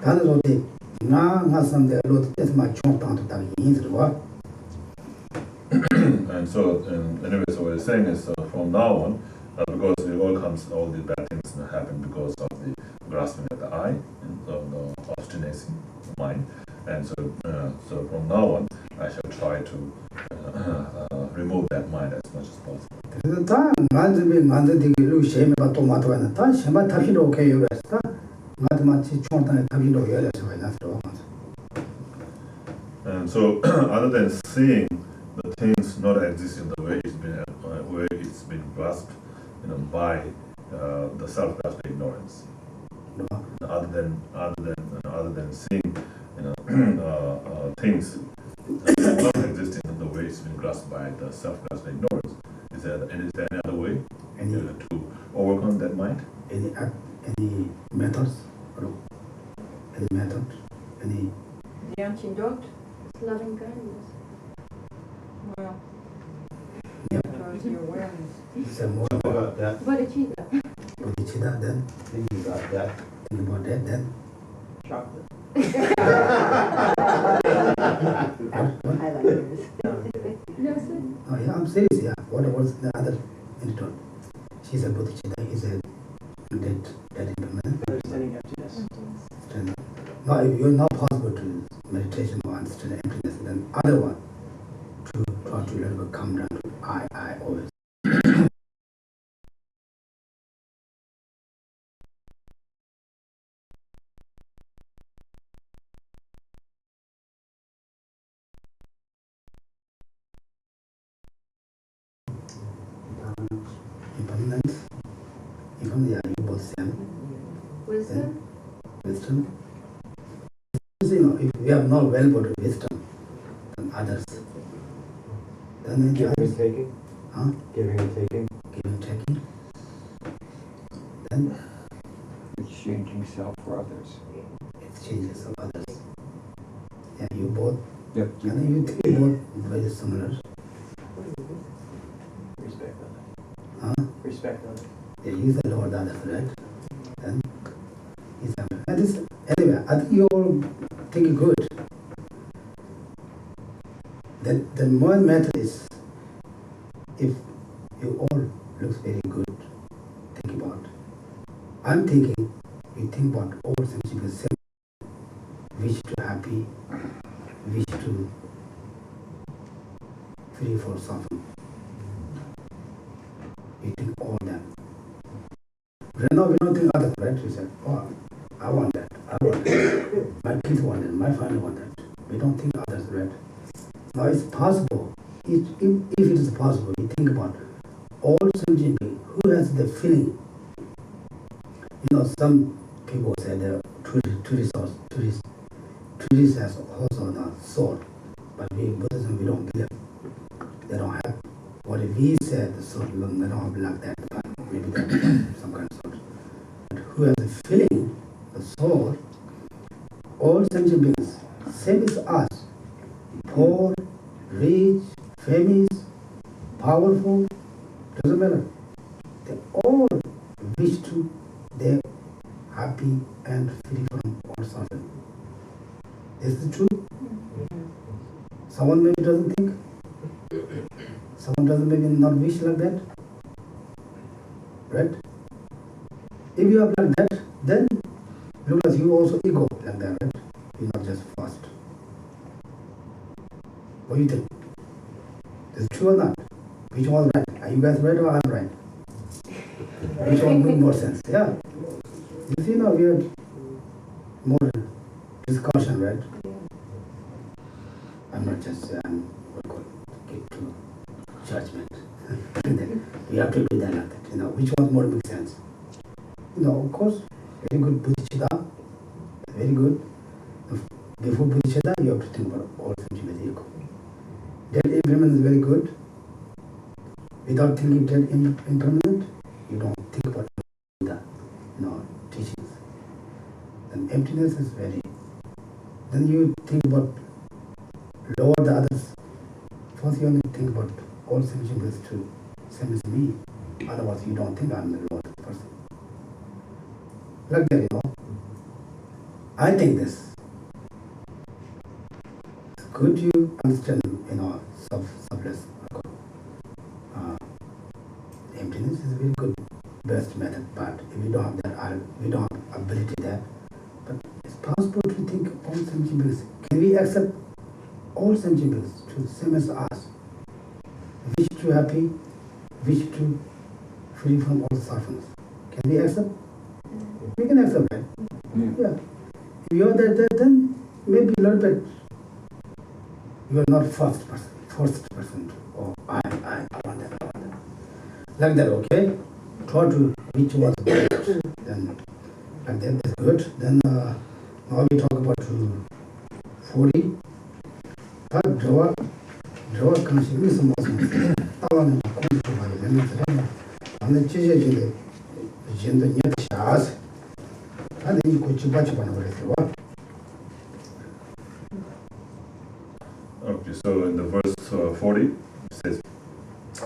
S1: 단도 어디 나 상대 로트에서 막 총당도 딱 인스와.
S6: And so, anyway, so what he's saying is from now on, because all the bad things happen because of the grasping of the eye and the obstinacy of mind. And so, so from now on, I shall try to remove that mind as much as possible.
S1: 그래서 다 만들기 루시에 또 맞아는 다 셈바 답이로 오케이 요랬다. 마치 총당에 답이로 요래서 와서.
S6: And so, other than seeing the things not exist in the way it's been grasped, by the self-grasped ignorance. Other than seeing, things not existing in the way it's been grasped by the self-grasped ignorance. Is there any other way to overcome that mind?
S1: Any methods? Any method? Any?
S8: The antidote is loving kindness. Well, towards your awareness.
S1: Some more
S2: About that,
S8: Bodhicitta.
S1: bodhicitta, then
S2: thinking about that.
S1: think about that, then
S5: Chocolate.
S1: what?
S7: I like yours.
S8: No, sir.
S1: Oh yeah, I'm serious. Yeah. What was the other antidote? She said bodhicitta. He said that impermanent.
S5: Understanding emptiness.
S1: No, if you're not possible to meditation or understand emptiness, then other one to try to let it come down to I always. Impermanence. Yeah, you both same.
S8: Wisdom.
S1: Wisdom. If we have not well-brought wisdom than others, then the
S2: Giving
S1: others,
S2: and taking.
S1: huh?
S2: Giving and taking.
S1: Giving, taking. Then
S4: Exchanging self for others.
S1: exchanges of others. Yeah, you both,
S4: Yep.
S1: and you three both very similar.
S5: Respect others.
S1: Huh?
S5: Respect others.
S1: Yeah, he's the Lord others, right? Then he's and this anyway, I think you all think good. Then the one method is if you all looks very good, think about. I'm thinking you think about all things the same. Wish to happy, wish to free for suffering. You think all that. Right now we don't think others, right? We say, oh, I want that, I want that. My kids want that, my family want that. We don't think others, right? Now it's possible, if it is possible, you think about all sentient beings, who has the feeling. Some people say the trees has also not soul, but we Buddhism we don't believe. They don't have. What if we said the soul, they don't have like that, but maybe that's some kind of soul. But who has a feeling, the soul, all sentient beings, same as us, poor, rich, famous, powerful, doesn't matter. They all wish to, they're happy and free from all suffering. Is it true? Someone maybe doesn't think. Someone doesn't maybe not wish like that. Right? If you are like that, then because you also ego like that, right? You're not just fast. What do you think? Is it true or not? Which one right? Are you guys right or I'm right? Which one makes more sense? Yeah. You see now we have more discussion, right? I'm not just get to judgment. We have to do that like that. Which one more makes sense? Of course, very good bodhicitta, very good. before bodhicitta, you have to think about all sentient beings equal. That impermanence is very good. Without thinking that impermanent, you don't think about the teachings. Then emptiness is very. Then you think about lower the others. First you only think about all sentient beings too, same as me. Otherwise you don't think I'm the lower person. Like that, I think this. It's good you understand, selfless. Emptiness is a very good, best method, but if we don't have that, we don't have ability there. But it's possible to think all sentient beings. Can we accept all sentient beings to same as us? Wish to happy, wish to free from all sufferings. Can we accept? We can accept that. Yeah. If you are that, then maybe a little bit. You are not first person. Oh, I want that. Like that, okay? Try to which was good. Then like that is good. Then now we talk about 40. That draw consciousness motion. I want to come to my limits. And the teacher gender net chas. And then you could chip what?
S6: Okay, so in the verse 40, it says,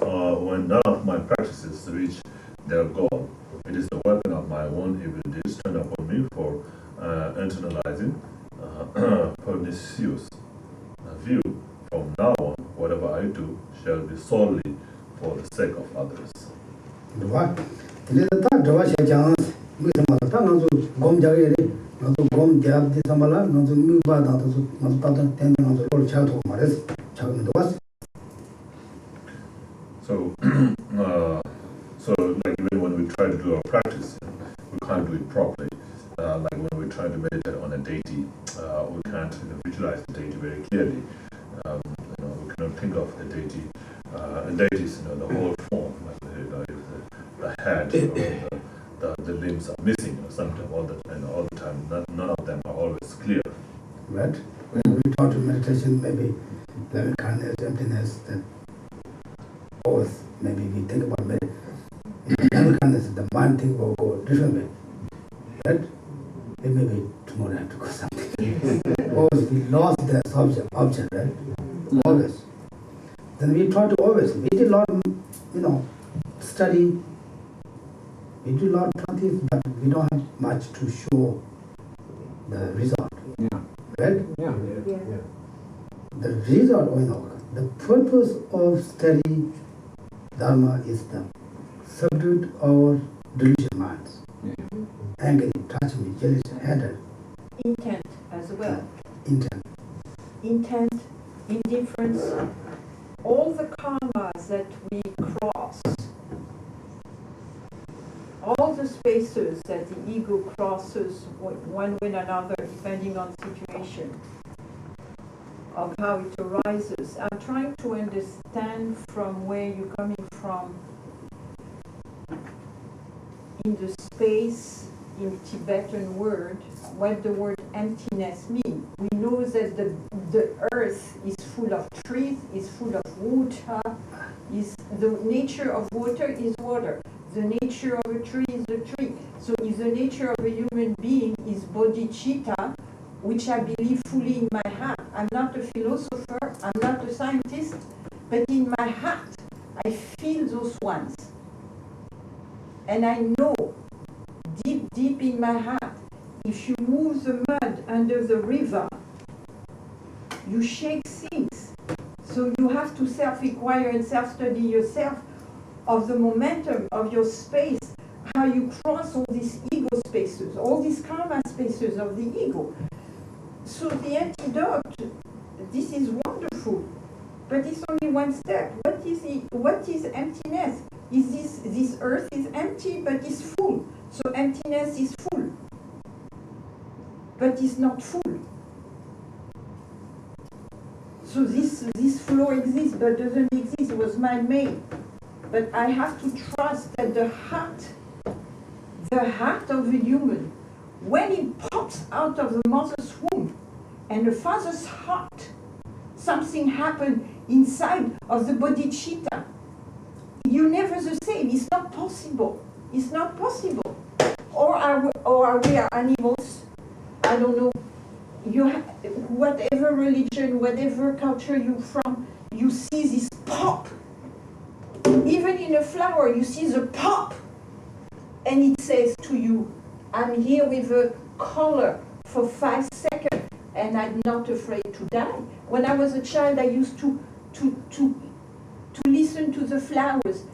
S6: when none of my practices reach their goal, it is the weapon of my own evil deeds turned upon me for internalizing pernicious view. From now on, whatever I do shall be solely for the sake of others.
S1: What? It is a thought, draw a chance. We some gom jagger, not to gom jab the samala, not to move bad, not to tend on the old child who matters, child to us.
S6: So, so like even when we try to do our practice, we can't do it properly. Like when we try to meditate on a deity, we can't visualize the deity very clearly. We cannot think of the deity. And deities, the whole form, like the head, the limbs are missing, sometimes all the time. None of them are always clear.
S1: Right? When we talk to meditation, maybe loving kindness, emptiness, that always maybe we think about loving kindness, the mind think will go differently. Right? It maybe tomorrow I have to go something. Always we lost the object, right? Always. Then we try to always, we did a lot, study, we do a lot of practice, but we don't have much to show the result.
S3: Yeah.
S1: Right?
S3: Yeah.
S1: The result, the purpose of study Dharma is the subdue our delusion minds.
S3: Yeah.
S1: Angry, touch me, jealous, hatred,
S8: Intent as well.
S1: intent.
S8: Indifference, all the karmas that we cross, all the spaces that the ego crosses one with another depending on situation of how it arises. I'm trying to understand from where you're coming from in the space, in Tibetan word, what the word emptiness means. We know that the earth is full of trees, is full of water, the nature of water is water. The nature of a tree is a tree. So if the nature of a human being is bodhicitta, which I believe fully in my heart, I'm not a philosopher, I'm not a scientist, but in my heart, I feel those ones. And I know, deep in my heart, if you move the mud under the river, you shake things. So you have to self-inquire and self-study yourself of the momentum of your space, how you cross all these ego spaces, all these karma spaces of the ego. So the antidote, this is wonderful, but it's only one step. What is emptiness? Is this earth is empty, but it's full. So emptiness is full, but it's not full. So this floor exists, but doesn't exist. It was man-made. But I have to trust that the heart of a human, when it pops out of the mother's womb, and the father's heart. Something happened inside of the bodhicitta. You're never the same. It's not possible. It's not possible. Or are we animals? I don't know. Whatever religion, whatever culture you're from, you see this pop. Even in a flower, you see the pop. And it says to you, I'm here with a color for 5 seconds, and I'm not afraid to die. When I was a child, I used to listen to the flowers,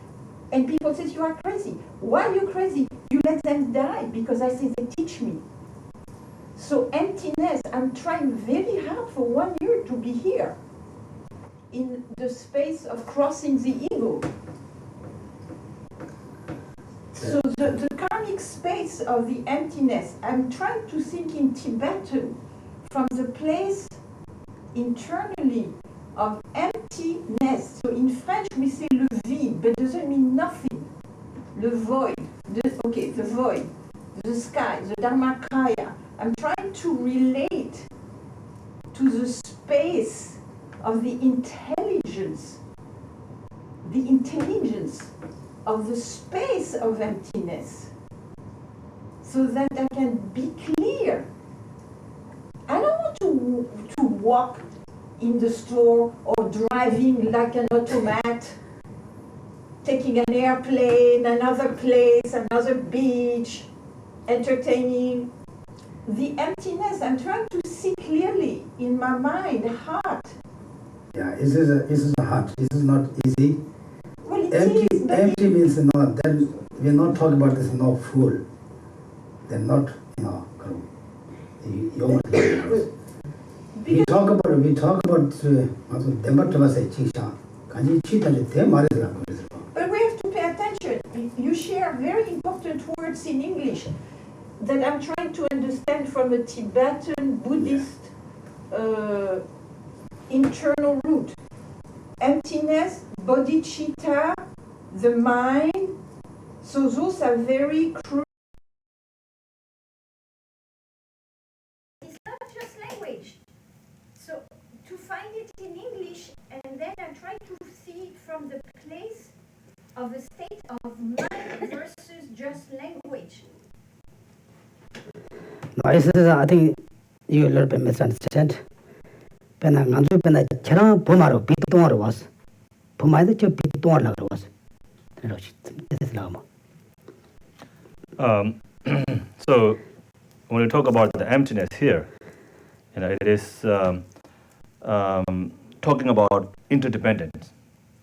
S8: and people said, you are crazy. Why are you crazy? You let them die, because I say they teach me. So emptiness, I'm trying very hard for 1 year to be here, in the space of crossing the ego. So the karmic space of the emptiness, I'm trying to think in Tibetan from the place internally of emptiness. So in French we say le vide, but doesn't mean nothing. Le void, the void, the sky, the Dharmarakshita. I'm trying to relate to the space of the intelligence of the space of emptiness, so that I can be clear. I don't want to walk in the store or driving like an automat, taking an airplane, another place, another beach, entertaining. The emptiness, I'm trying to see clearly in my mind, heart.
S1: Yeah, this is a heart. This is not easy.
S8: Well, it
S1: Empty,
S8: is, but
S1: empty means no. Then we're not talking about this no full. They're not we talk about
S8: But we have to pay attention. You share very important words in English that I'm trying to understand from a Tibetan Buddhist internal root. Emptiness, bodhicitta, the mind. So those are very crucial. It's not just language. So to find it in English, and then I try to see it from the place of a state of mind versus just language.
S9: No, I think you a little bit misunderstand. When I'm not when I can't pomaro, beat the door was. Pomai the beat the door was. This is Lama.
S10: So when we talk about the emptiness here, it is talking about interdependence.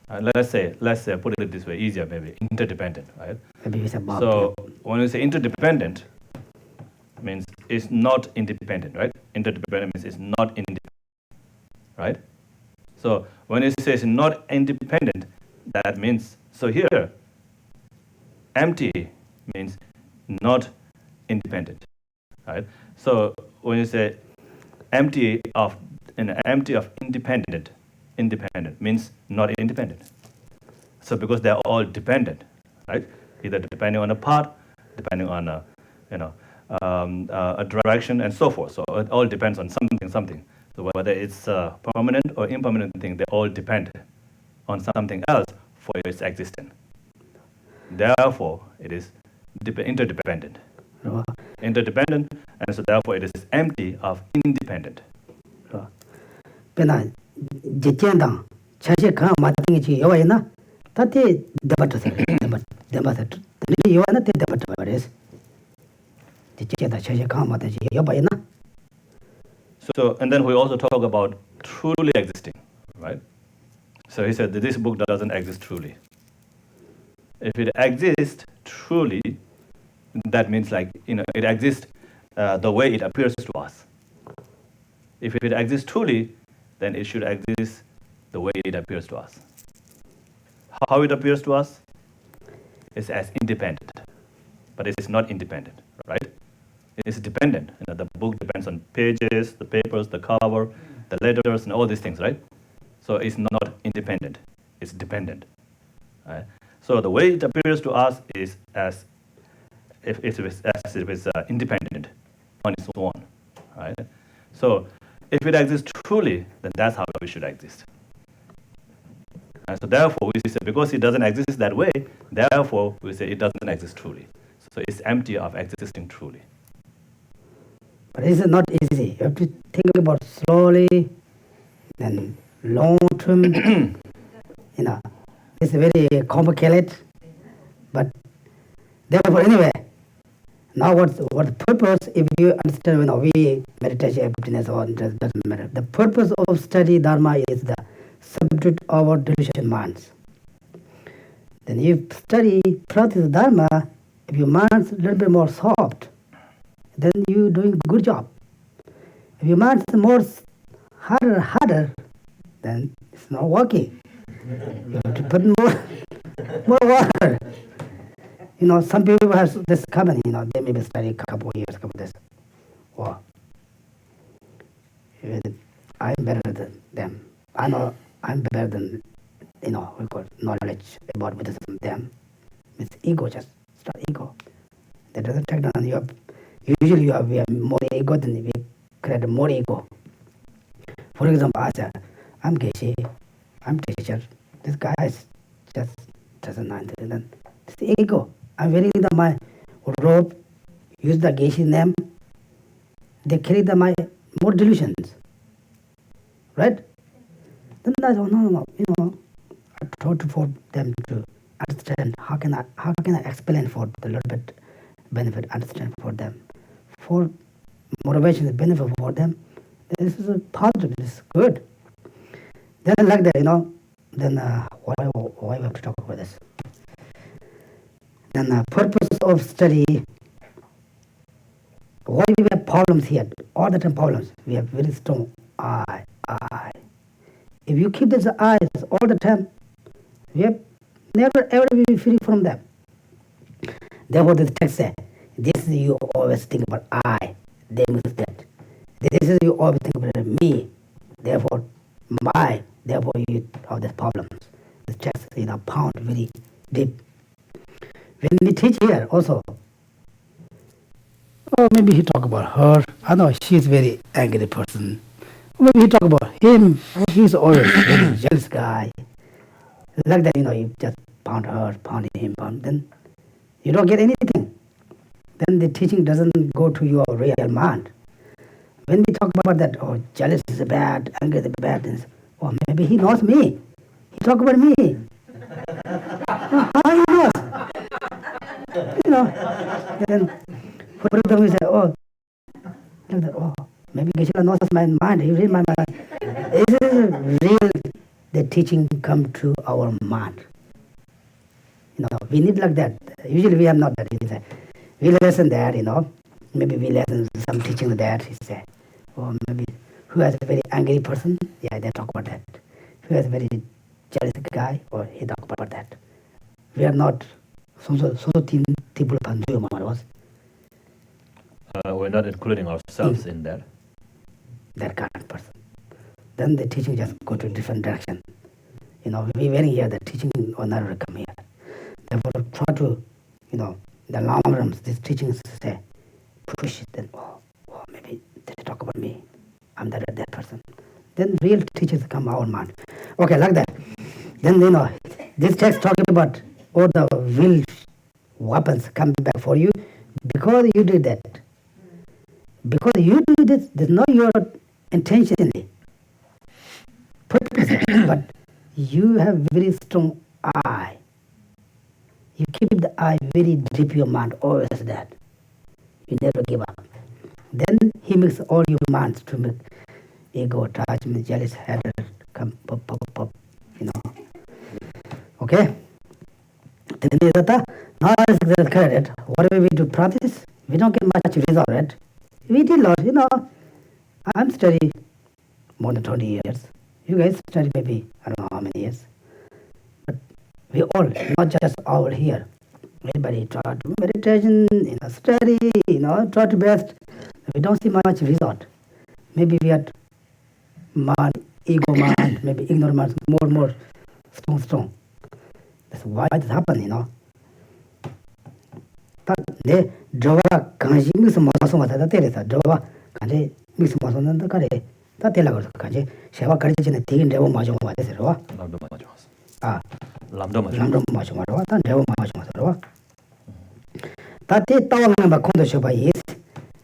S10: Let's say put it this way, easier maybe, interdependent, right? So when we say interdependent, means it's not independent, right? Interdependent means it's not independent, right? So when it says not independent, that means, so here, empty means not independent, right? So when you say empty of independent means not independent. So because they're all dependent, right? Either depending on a part, depending on a direction, and so forth. So it all depends on something. So whether it's a permanent or impermanent thing, they all depend on something else for its existence. Therefore, it is interdependent. Interdependent, and so therefore it is empty of independent.
S9: Jitendang, Chashi Khan, Matingi, Yoina, Tati, Debat, Yoana, Debat, Chashi Khan, Matingi, Yobaina.
S10: So, and then we also talk about truly existing, right? So he said that this book doesn't exist truly. If it exists truly, that means it exists the way it appears to us. If it exists truly, then it should exist the way it appears to us. How it appears to us is as independent, but it is not independent, right? It is dependent. The book depends on pages, the papers, the cover, the letters, and all these things, right? So it's not independent; it's dependent. Right? So the way it appears to us is as if it was independent on its own, right? So if it exists truly, then that's how we should exist. And so therefore, we say because it doesn't exist that way, therefore we say it doesn't exist truly. So it's empty of existing truly.
S9: But it's not easy. You have to think about slowly, then long term. It's very complicated. But therefore, anyway, now what the purpose? If you understand, we meditation, emptiness, or it doesn't matter. The purpose of study Dharma is the subject of our delusion minds. Then you study, practice Dharma. If your mind's a little bit more soft, then you're doing a good job. If your mind's more harder, then it's not working. You have to put more water. Some people have this common, they maybe study a couple of years, couple of this. Well, I'm better than them. I know I'm better than, we call knowledge about Buddhism. Them, it's ego, just start ego. That doesn't take down you up. Usually we have more ego than we create more ego. For example, I said, I'm Geshe, I'm teacher. This guy is just doesn't know anything. It's the ego. I'm wearing my robe, use the Geshe name. They carry my more delusions. Right? Then I don't know, I try for them to understand how can I explain for a little bit benefit, understand for them. For motivation and benefit for them, this is a positive, this is good. Then like that, then why we have to talk about this? Then the purpose of study, why we have problems here, all the time problems, we have very strong I. If you keep these eyes all the time, we have never ever be free from them. Therefore the text says, this is you always think about I, they means that. This is you always think about me, therefore therefore you have these problems. The text pound very deep. When we teach here also, maybe he talk about her. I know she's very angry person. Maybe he talk about him. He's always a very jealous guy. Like that, you just pound her, pound him, then you don't get anything. Then the teaching doesn't go to your real mind. When we talk about that, jealous is bad, anger is bad, maybe he knows me. He talk about me. How he knows? Then for example, we say, maybe Geshe knows my mind, he read my mind. Is it real the teaching come to our mind? We need like that. Usually we have not that. We listen that, maybe we listen some teaching that, he say. Maybe who has a very angry person, they talk about that. Who has a very jealous guy, he talk about that. We are not
S10: We're not including ourselves in that.
S9: That kind of person. Then the teaching just go to a different direction. We very here, the teaching will never come here. Therefore, try to, the long run, these teachings say, push it, then, maybe they talk about me. I'm that person. Then real teachers come our mind. Okay, like that. Then, this text talking about all the will weapons come back for you because you did that. Because you do this, there's not your intentionally, purpose, but you have very strong eye. You keep the eye very deep in your mind, always that. You never give up. Then he makes all your minds to make ego, attachment, jealous, hatred, come pop, Okay? Then now is correct. Whatever we do practice, we don't get much result, right? We did a lot, I'm studying more than 20 years. You guys study maybe, I don't know how many years. But we all, not just all here. Everybody try to do meditation, study, try to best. We don't see much result. Maybe we had mind, ego mind, maybe ignorant mind, more strong. That's why it happened, 내 저와 강시 미스 마소 마다 때려서 저와 간제 미스 마소는 더 가래 다 되려고 가지 세와 가르치는 되긴 레고 마저 맞아서
S10: 람도 맞아.
S9: 아
S10: 람도 맞아.
S9: 람도 마저 말아 다 레고 마저 맞아서 다때 따와는 막 콘도 쇼바 이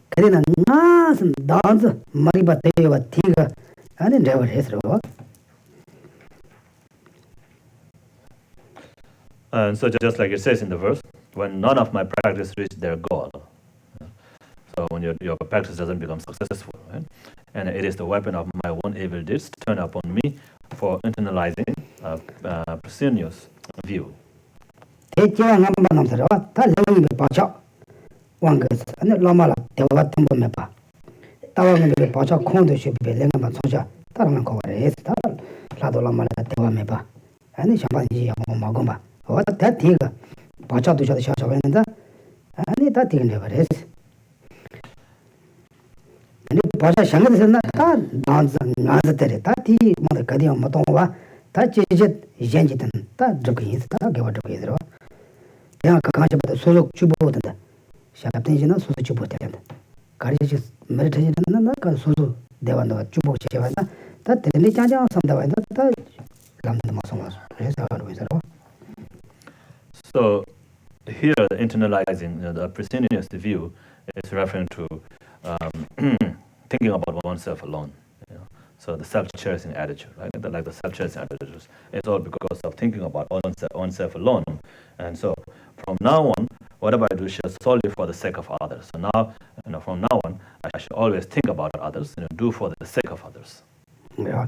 S9: 그래는 나스 다즈 마리바 때와 티가 아니 레고 해서
S10: And so just like it says in the verse, when none of my practice reach their goal. So when your practice doesn't become successful, right? And it is the weapon of my own evil deeds turned upon me for internalizing a presumptuous view.
S9: 대지와 남바 남서와 다 레고에 빠져 왕거스 아니 라마라 대와 템보메 봐 따와는 게 빠져 콘도 쇼베 랭만 소자 따라만 거래 다 라도 라마라 대와메 봐 아니 샴바지 뭐 먹어 봐 다 티가 빠져도 저도 샤샤는다 아니 다 티는 버렸어 아니 빠져 샹게서나 다 나한테 나한테 다티 뭐 그디 뭐 동와 다 제제 이젠지든 다 저기 있다 개와 저기 있어 그냥 강아지보다 소속 주보든다 샤ạpten지는 소속 주보된다 가르치 메디테이션은 나가 소속 대완도 주보 제와다 다 되는 장장 삼다와다 다 남도 마성마 그래서 하고 있어.
S10: So here, internalizing the presumptuous view is referring to thinking about oneself alone. You know? So the self-cherishing attitude, right? Like the self-cherishing attitude, it's all because of thinking about oneself alone. And so from now on, whatever I do is solely for the sake of others. So now, from now on, I should always think about others, do for the sake of others.
S9: Yeah.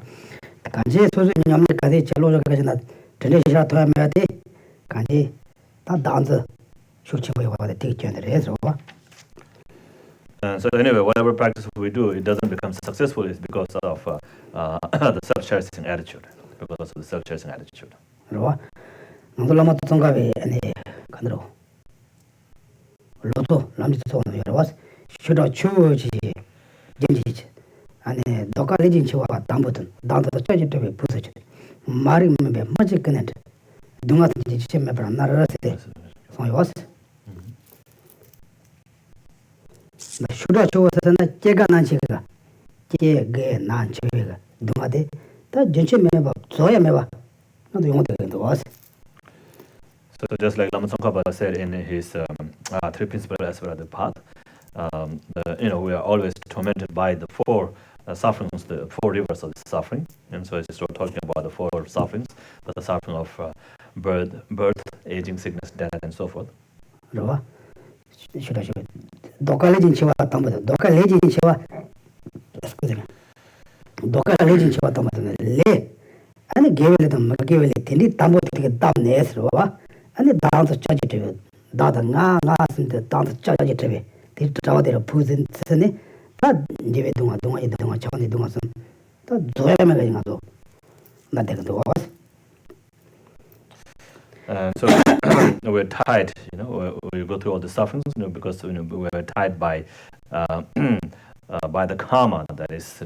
S9: 간지 소소 냠을까지 절로저까지나 전에시라 도야메야데 간지 다 단지 쇼치고요 와데 되겠는데 해서
S10: And so anyway, whatever practice we do, it doesn't become successful is because of the self-cherishing attitude. Because of the self-cherishing attitude.
S9: 그러와 너들라마 동갑이 아니 간으로 로또 남지도 여러 와 쉬러 추지 genji 아니 도가리진 치와 담보든 담도 저지 되게 부서지 말이 매 맞지 그는데 동아든지 지체매 봐 나라라세 소이 왔어 나 쉬러 추워서는 제가 난 제가 제게 난 제가 동아데 다 전체 매봐 저야 매봐 나도 용어도 왔어.
S10: So just like Lama Tsongkhapa said in his three principles as well as the path, we are always tormented by the four sufferings, the four rivers of suffering. And so it's talking about the four sufferings, the suffering of birth, aging, sickness, death, and so forth.
S9: 그러와 쉬러 도가리진 치와 담보든 도가리진 치와 도가리진 치와 담보든 레 아니 개vel도 막개vel이 되니 담보 되게 담내스로 와 아니 다운서 짜지 되게 다다 나나스인데 다운서 짜지 되게 뒤자와대로 부진스네 다 이제 동안 차원이 동안선 다 조야면 가지고 나 되게 와
S10: So we're tied, we go through all the sufferings, because we're tied by the karma that is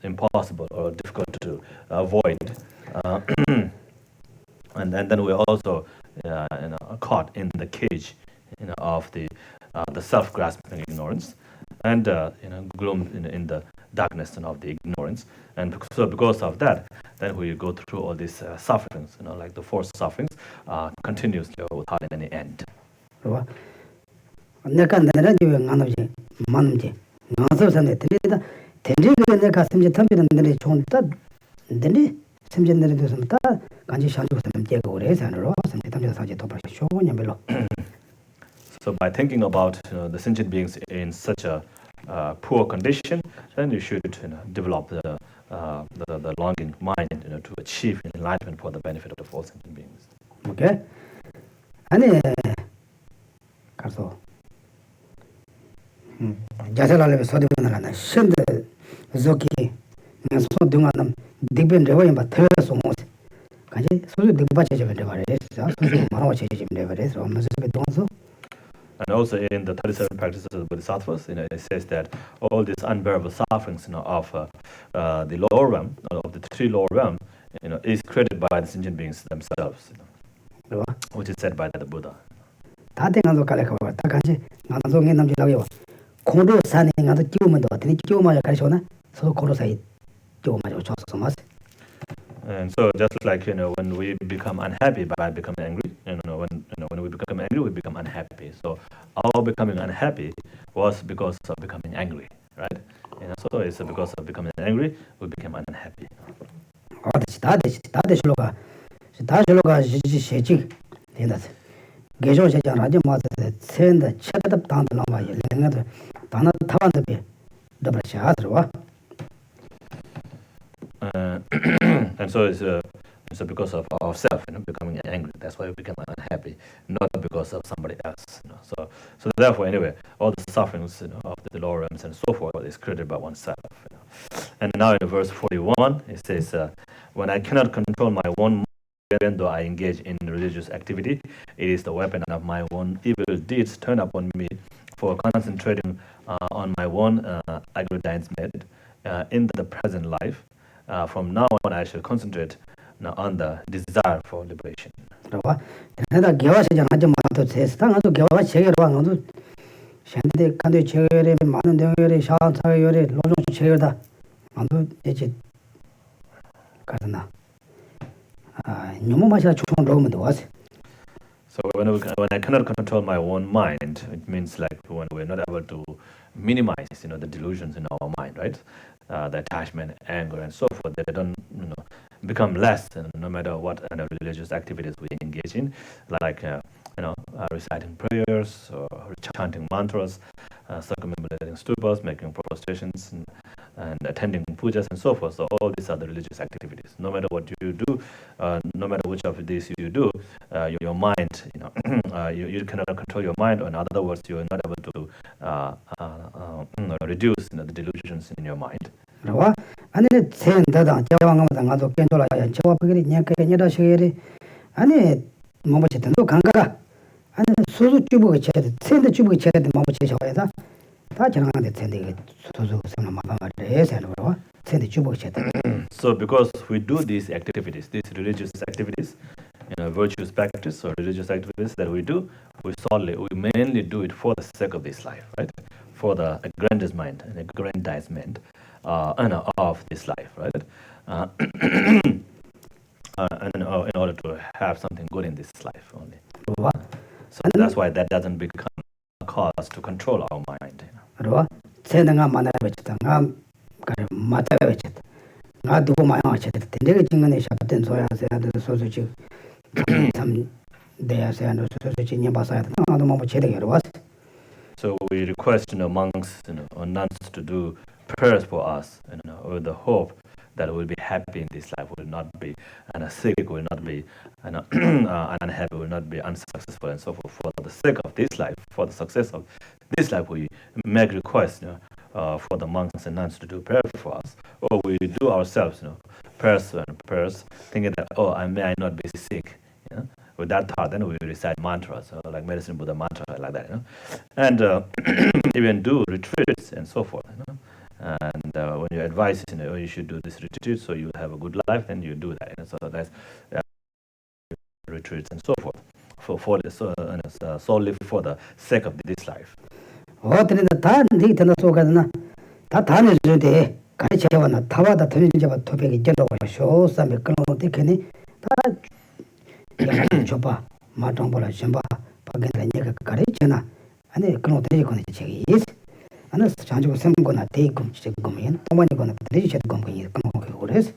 S10: impossible or difficult to avoid, and then we're also caught in the cage of the self-grasping ignorance, and gloomed in the darkness of the ignorance, and so because of that, then we go through all these sufferings, like the four sufferings, continuously without any end.
S9: 내가 내가 지금 안하지 만지 나서서네 들리다 된지가 내가 심지 탐지는 내리 좋다 된지 심지 내리도 다 간지 샤주서 제가 오래서로 심지 탐지서 사지 더 벌써 쇼냐별로.
S10: So by thinking about the sentient beings in such a poor condition, then you should develop the longing mind to achieve enlightenment for the benefit of all sentient beings.
S9: Okay. 아니 가서 자살하려면 소리가 신데 저기 소등하는 디벤 레버인 바 텔레소 모스 가지 소리 디바체제 벤데바레 자 소리 마와체제 벤데바레 엄마서 베동소.
S10: And also in the 37 practices of the Bodhisattvas, it says that all these unbearable sufferings of the lower realm, of the three lower realm, is created by the sentient beings themselves, which is said by the Buddha.
S9: 다들 가서 갈래가 다 간지 나도 남지 나게 와 공도 산에 가서 끼우면 돼. 어떻게 끼우면 가르쳐나? 서로 고로 사이 조금 맞아 줘서 맞.
S10: And so just like when we become unhappy by becoming angry, when we become angry, we become unhappy. So our becoming unhappy was because of becoming angry, right? So it's because of becoming angry we became unhappy.
S9: 다시로가 시시 된다. 개조 제장 아주 맞아. 센다 책답 당도 나와. 내가도 당나 타반도 비. 더블시 하더와.
S10: And so it's because of ourselves, becoming angry. That's why we become unhappy, not because of somebody else. So therefore, anyway, all the sufferings of the lower realms and so forth is created by oneself. And now in verse 41, it says, "When I cannot control my own mind, even though I engage in religious activity, it is the weapon of my own evil deeds turned upon me for concentrating on my own aggrandizement in the present life. From now on, I shall concentrate on the desire for liberation."
S9: 그러와. 내가 개화시장 아주 많아도 세상 아주 개화 체계로 와도 현대 간대 체계에 많은 내용이 샤사열이 로종 체계다. 아주 이제 가르나. 너무 마셔 좋은 로음도 왔어.
S10: So when I cannot control my own mind, it means like when we're not able to minimize, the delusions in our mind, right? The attachment, anger, and so forth. They don't, become less, no matter what religious activities we engage in, like reciting prayers or chanting mantras, circumambulating stupas, making prostrations, and attending pujas and so forth. So all these are the religious activities. No matter what you do, no matter which of these you do, your mind, you cannot control your mind. Or in other words, you are not able to reduce the delusions in your mind.
S9: 그러와. 아니 센다다 저왕하다 가도 괜찮아. 저와 그게 냐케냐다 시에리 아니 뭐뭐 제대로 간가라. 아니 수수 주부가 제대 센데 주부가 제대 뭐뭐 제셔야다. 다 저랑한테 센데 수수 생나 마마를 해서 그러와. 센데 주부가 제대.
S10: So because we do these activities, these religious activities, virtuous practice or religious activities that we do, we mainly do it for the sake of this life, right? For the aggrandizement and aggrandizement of this life, right? And in order to have something good in this life only. So that's why that doesn't become a cause to control our mind.
S9: 그러와. 세능아 만나베치다. 나 가르 마타베치다. 나 두고 마야치다. 내가 증언에 샤된 소야세 소소지 참 대야세 안 소소지 녀바사야. 나도 뭐 제대로 해와.
S10: So we request monks or nuns to do prayers for us, with the hope that we'll be happy in this life, will not be sick, will not be unhappy, will not be unsuccessful, and so forth. For the sake of this life, for the success of this life, we make requests for the monks and nuns to do prayer for us, or we do ourselves prayers, thinking that may I not be sick. With that thought, then we recite mantras, like Medicine Buddha mantra, like that, and even do retreats and so forth. And when you advise, you should do this retreat so you have a good life, then you do that. So that's retreats and so forth, solely for the sake of this life.
S9: 어때는 다 니한테 속아서나 다 다는 주대 가르쳐와나 타와다 들리자바 토백이 전하고 쇼삼에 끊어놓을 때 괜히 다 줘봐 마정보라 셴바 밖에 내가 가르쳐나 아니 그런 어떻게 거는 책이 있어 아니 장주고 생거나 대금 지금은 동반이거나 들리셔도 건강이 그런 그래서.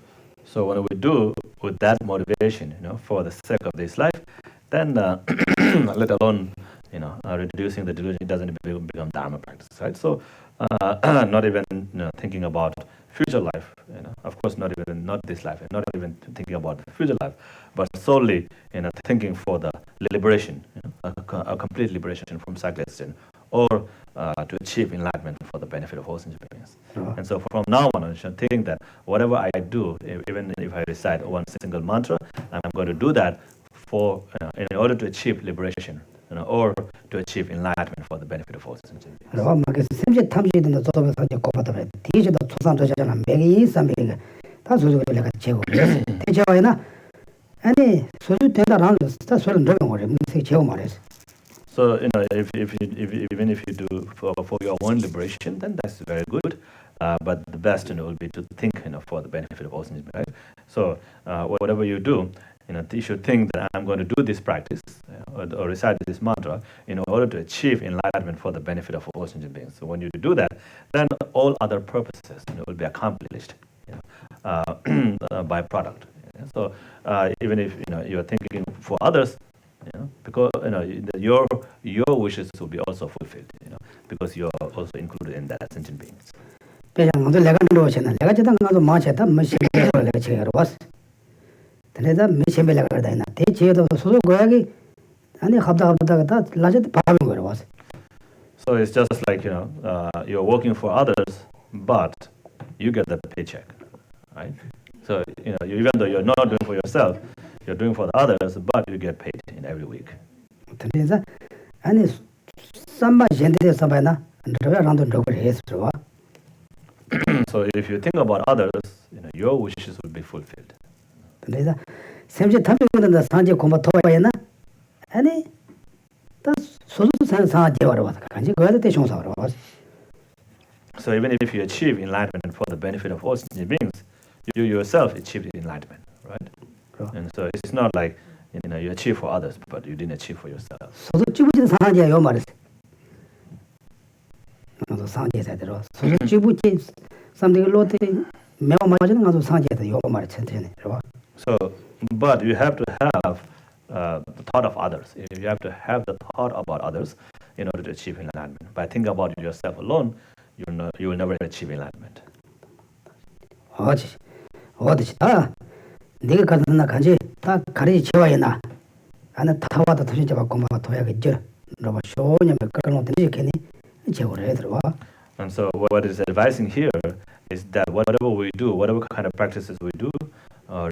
S10: So when we do with that motivation, for the sake of this life, then let alone reducing the delusion, it doesn't become Dharma practice, right? So not even thinking about future life, of course not this life, and not even thinking about the future life, but solely thinking for the liberation, a complete liberation from cycle existence, or to achieve enlightenment for the benefit of all sentient beings. And so from now on, I should think that whatever I do, even if I recite one single mantra, I'm going to do that for in order to achieve liberation, or to achieve enlightenment for the benefit of all sentient beings.
S9: 그럼 막 샘제 탐지는 저도 사실 고받아라. 뒤에도 초상도잖아. 매기 삼매가 다 소소를 내가 제고. 대체와이나 아니 소소 된다라는 다 소리는 들은 거래. 무슨 제고 말했어.
S10: So even if you do for your own liberation, then that's very good. but the best will be to think for the benefit of all sentient beings, right? So whatever you do, you should think that I'm going to do this practice or recite this mantra in order to achieve enlightenment for the benefit of all sentient beings. So when you do that, then all other purposes will be accomplished by product. So even if you're thinking for others, because your wishes will be also fulfilled, because you're also included in that sentient beings.
S9: 배장 먼저 내가 놓으시나 내가 저당 가서 마쳤다 무시해서 내가 제가 왔어. 근데다 미세벨가 그러다나 대체도 소소 고야기 아니 합다다 라제도 밥을 먹으러 왔어.
S10: So it's just like you're working for others, but you get the paycheck, right? So even though you're not doing for yourself, you're doing for the others, but you get paid in every week.
S9: 그래서 아니 삼바 젠데 삼바나 내가 란도 저걸 해서 와.
S10: So if you think about others, your wishes will be fulfilled.
S9: 그래서 샘제 탐정된다 산제 공부 도와야나 아니 다 소소산 사제와로 와서 간지 그래도 대충사로 와서.
S10: So even if you achieve enlightenment for the benefit of all sentient beings, you yourself achieved enlightenment, right? And so it's not like you achieve for others, but you didn't achieve for yourself.
S9: 소소 찌부진 사제야 요 말이지. 나도 사제에 들어. 소소 찌부진 something 로테 매워 맞는 가서 사제에 요 말이 천천히 들어.
S10: So, but you have to have the thought of others. You have to have the thought about others in order to achieve enlightenment. By thinking about yourself alone, you will never achieve enlightenment.
S9: 어디 다 네가 가든나 간지 다 가리지 채워야나. 아는 타와도 도진자 받고 막 도야겠죠. 너가 쇼냐면 그런 것들이 괜히 제거를 해 들어와.
S10: And so what is advising here is that whatever we do, whatever kind of practices we do,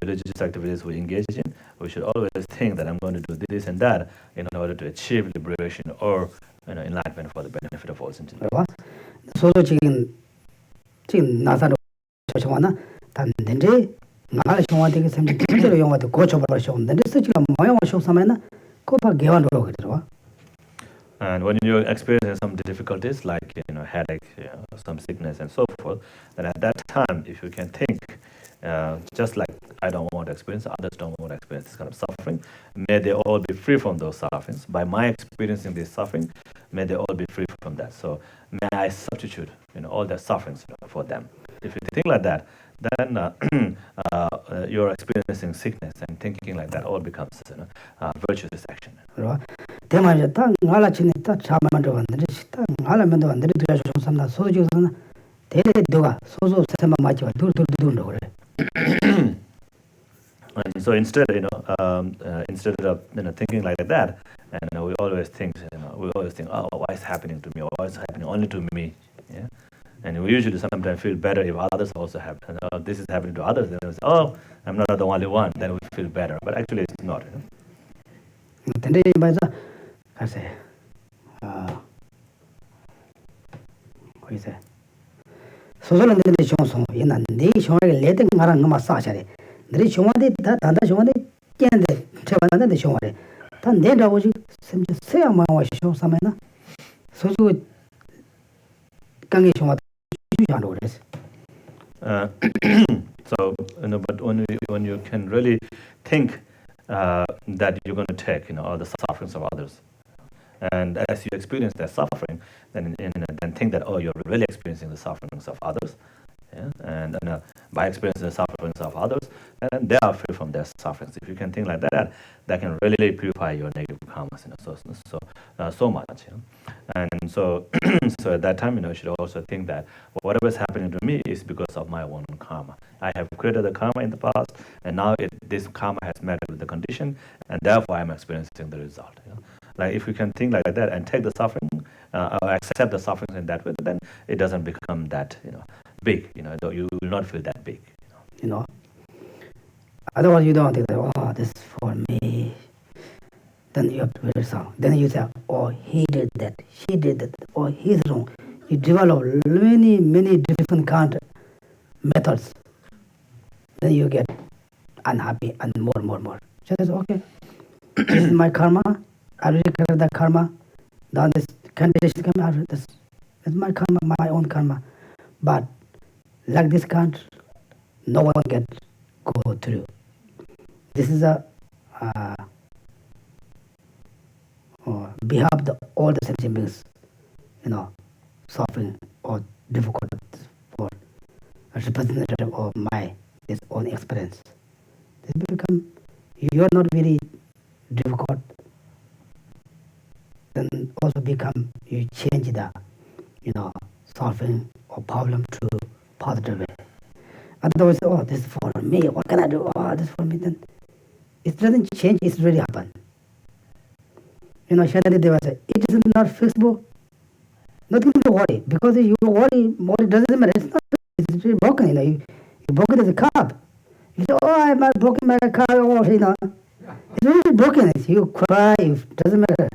S10: religious activities we engage in, we should always think that I'm going to do this and that in order to achieve liberation or enlightenment for the benefit of all sentient beings.
S9: 소소 지금 나사로 조심하나 단든지 나를 쇼한테 생기 특별히 용어도 고쳐버려 쇼는데 지금 모양 쇼사면은 코파 개완으로 그러더라.
S10: And when you're experiencing some difficulties like headache, some sickness and so forth, then at that time, if you can think, just like I don't want to experience, others don't want to experience this kind of suffering, may they all be free from those sufferings. By my experiencing this suffering, may they all be free from that. So may I substitute all their sufferings for them. If you think like that, then you're experiencing sickness and thinking like that all becomes virtuous action.
S9: 대만에 딱 알아치니 딱 자만도 왔는데 딱 알아면도 왔는데 두야 좀 삼나 소주는 대대도가 소소 세만 맞지가 둘둘둘 그래.
S10: And so instead, instead of thinking like that, and we always think, oh, why is happening to me? Or why is happening only to me? Yeah, and we usually sometimes feel better if others also have. This is happening to others, then we say, oh, I'm not the only one. Then we feel better, but actually it's not.
S9: 근데 말이야, 글쎄, 거기서 소설은 내 정성, 이나 내 정성을 내든 말한 것만 싸셔야 돼. 내 정성에 다 단다 정성에 깨는데 제가 내 정성에 다 내라고 지 세야만 와시죠, 사면나 소수 강의 정성 주장으로 그랬어.
S10: So, but when you can really think that you're going to take, all the sufferings of others, and as you experience that suffering, then think that you're really experiencing the sufferings of others, yeah? And by experiencing the sufferings of others, then they are free from their sufferings. If you can think like that, that can really purify your negative karmas, so much. And so, so at that time, you should also think that whatever is happening to me is because of my own karma. I have created the karma in the past, and now this karma has met with the condition, and therefore I'm experiencing the result. Like if you can think like that and take the suffering, or accept the sufferings in that way, then it doesn't become that big. You will not feel that big.
S9: Otherwise, you don't think that, oh, this is for me. Then you have to be wrong. Then you say, oh, he did that, she did that, oh, he's wrong. You develop many different kind of methods. Then you get unhappy and more. Just okay. This is my karma. I already created that karma. Now this condition coming out. This is my karma, my own karma. But like this can't, no one can go through. This is a behalf the all the sentient beings, suffering or difficult for a representative of my this own experience. This become you're not very difficult, then also become you change the solving or problem to positive way. Otherwise, oh, this is for me. What can I do? Oh, this is for me. Then it doesn't change. It's really happen. Shanti Deva said, it is not fixable. Nothing to worry because you worry doesn't matter. It's not. It's really broken. You broken as a car. You say, oh, I'm not broken my car. Oh, it's really broken. You cry. It doesn't matter.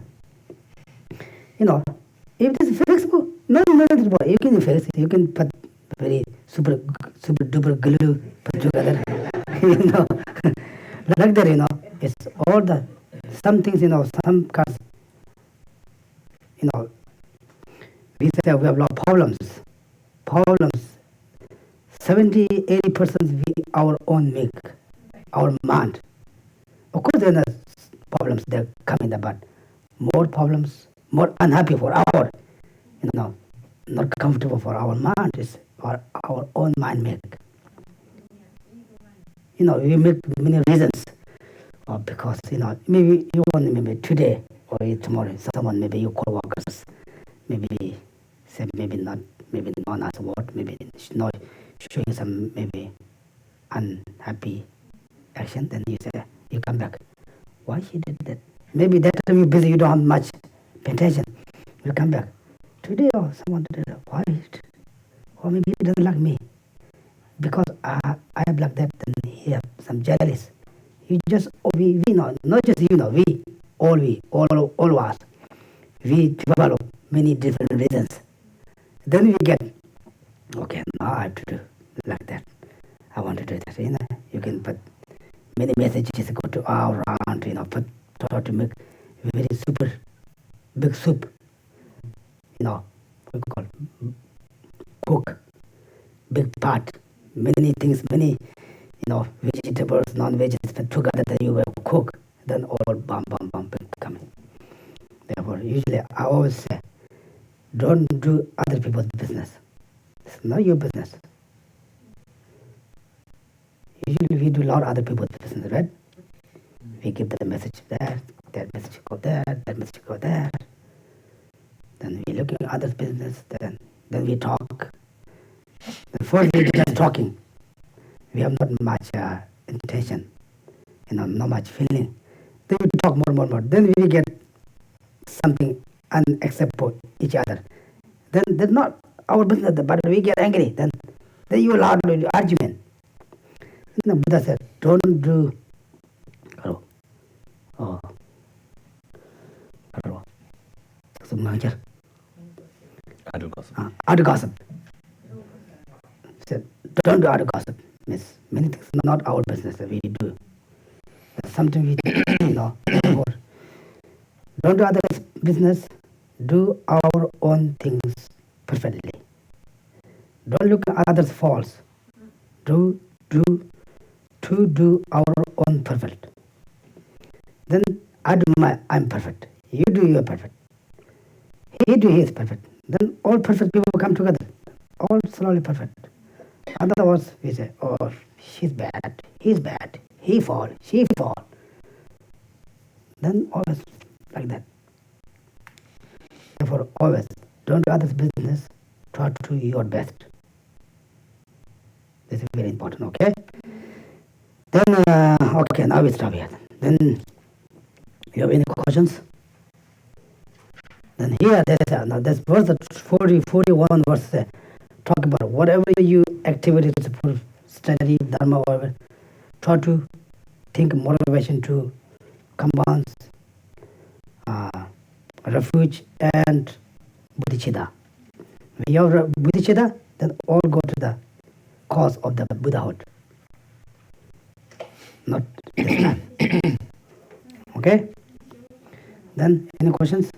S9: If it is fixable, nothing to worry. You can fix it. You can put very super duper glue put together. Like that. It's all the some things. Some cars. We say we have a lot of problems. 70-80% we our own make, our mind. Of course, there are problems that come in the but more problems, more unhappy for our, not comfortable for our mind is our own mind make. We make many reasons, because maybe you want maybe today or tomorrow someone maybe you co-workers maybe say maybe not as what maybe not showing some maybe unhappy action, then you say you come back. Why she did that? Maybe that time you're busy, you don't have much attention. You come back. Today or someone did that. Why? Or maybe he doesn't like me. Because I am like that, then he have some jealous. You just we know, not just we all of us. We develop many different reasons. Then we get okay, now I have to do like that. I want to do that. You can put many messages go to all around, try to make very super big soup. We call cook, big pot, many things, many vegetables, non-vegetables put together. Then you will cook. Then all bam coming. Therefore, usually I always say, don't do other people's business. It's not your business. Usually we do a lot of other people's business, right? We give the message there, that message go there, that message go there. Then we look at others' business, then we talk. Then first we just talking. We have not much intention, not much feeling. Then we talk more. Then we get something unacceptable each other. Then that's not our business, but we get angry. Then you allow the argument. Buddha said, don't do idle gossip. Said, don't do idle gossip. Means many things not our business that we do. That's something we therefore, don't do other business. Do our own things perfectly. Don't look at others' faults. Do our own perfect. Then I do I'm perfect. You do your perfect. He do his perfect. Then all perfect people come together. All slowly perfect. Otherwise we say, oh, she's bad, he's bad, he fall, she fall. Then always like that. Therefore always don't do others' business, try to do your best. This is very important, okay? Then, okay, now we stop here. Then, you have any questions? Then here, there's verse 41 verse, talk about whatever you activities for study, dharma, whatever, try to think motivation to compounds, refuge, and bodhicitta. When you have bodhicitta, then all go to the cause of the Buddhahood. Not this man. Okay? Then, any questions?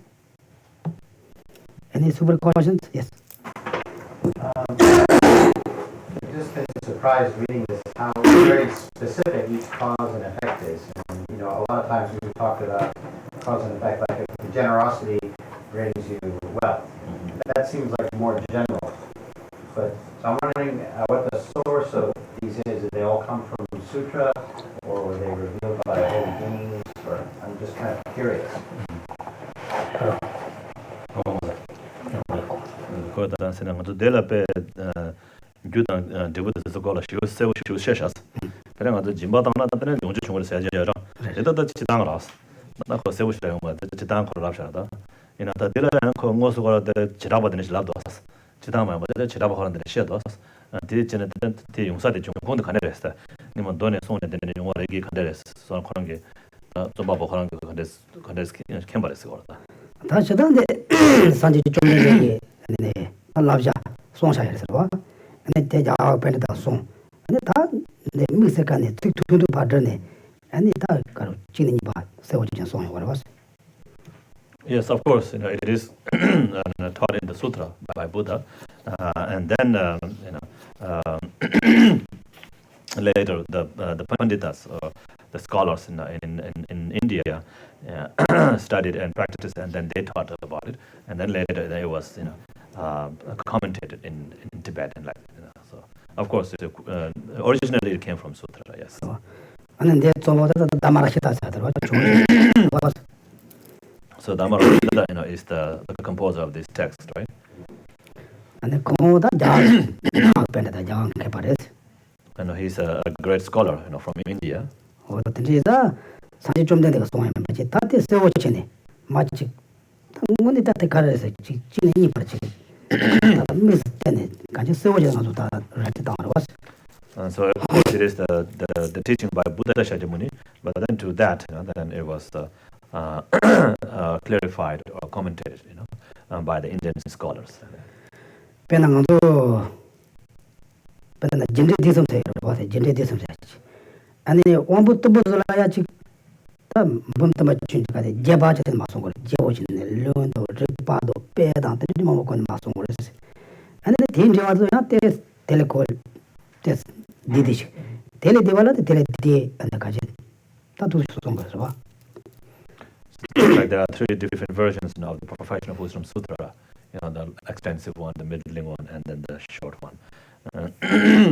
S9: Any super questions? Yes.
S3: surprised reading this how very specific each cause and effect is. And, you know, a lot of times we talk about cause and effect, like if generosity brings you wealth. That seems like more general. But so I'm wondering what the source of these is. Did they all come from sutra, or were they revealed by holy beings? Or I'm just kind of curious.
S10: 거기다 쓰는 것도 내일 앞에 규단 대부터 거라 세우 셰샤스 그냥 아주 진바당나한테는 용주 중을 써야지 여러 얘도 지당을 왔어 나그 세우 셰요 뭐 지당 거라 합시다 이나다 데라는 거 뭐서 거라 지라바드는 지라도 왔어 지당만 뭐 지라바 거라는 데 시야도 왔어 디제는 디 용사대 중 공도 간에 했어 니만 돈에 손에 되는 용어 얘기 간에 했어 손 그런 게좀 봐봐 그런 거 간에 캠바레스 거다
S9: 다시 단데 산지 좀 얘기 네 알라자 송샤에서 봐 근데 대자 배다 송 근데 다네 미세간에 툭툭도 받더네 아니 다 가로 지는 봐 세워지는 송이 와서
S10: Yes, of course, it is taught in the sutra by Buddha, and then later the Panditas, the scholars in India, studied and practiced, and then they taught about it, and then later it was commented in Tibet and so. Of course, originally it came from sutra. Yes.
S9: 아니 내 좀보다 다마라시다 하더라고
S10: So Dharmarakshita, is the composer of this text, right?
S9: 아니 공보다 자 배다 자 개발했어
S10: And he's a great scholar, from India.
S9: 어떤지다 산지 좀 되는 거 송하면 맞지 다때 세워지네 맞지 문이 다때 가려서 지는 이 버지 다 미스 때네 간지 세워지는 것도 다 이렇게 당하러 왔어
S10: And so of course it is the teaching by Buddha Shakyamuni, but then to that, then it was clarified or commented, by the Indian scholars.
S9: 배낭도 배낭 진짜 디섬세 봐서 진짜 디섬세 아니 원부터 보라야 지 몸도 맞춘 가데 제바지는 마송 걸 제오진네 런도 르바도 배당 들이 먹고 마송 걸 아니 대인제와도 야때 텔레콜 테 디디시 텔레 데발라데 텔레 디 안다 가지 다도 소송 거서 봐
S10: Like there are three different versions of the Perfection of Wisdom Sutra, the extensive one, the middling one, and then the short one.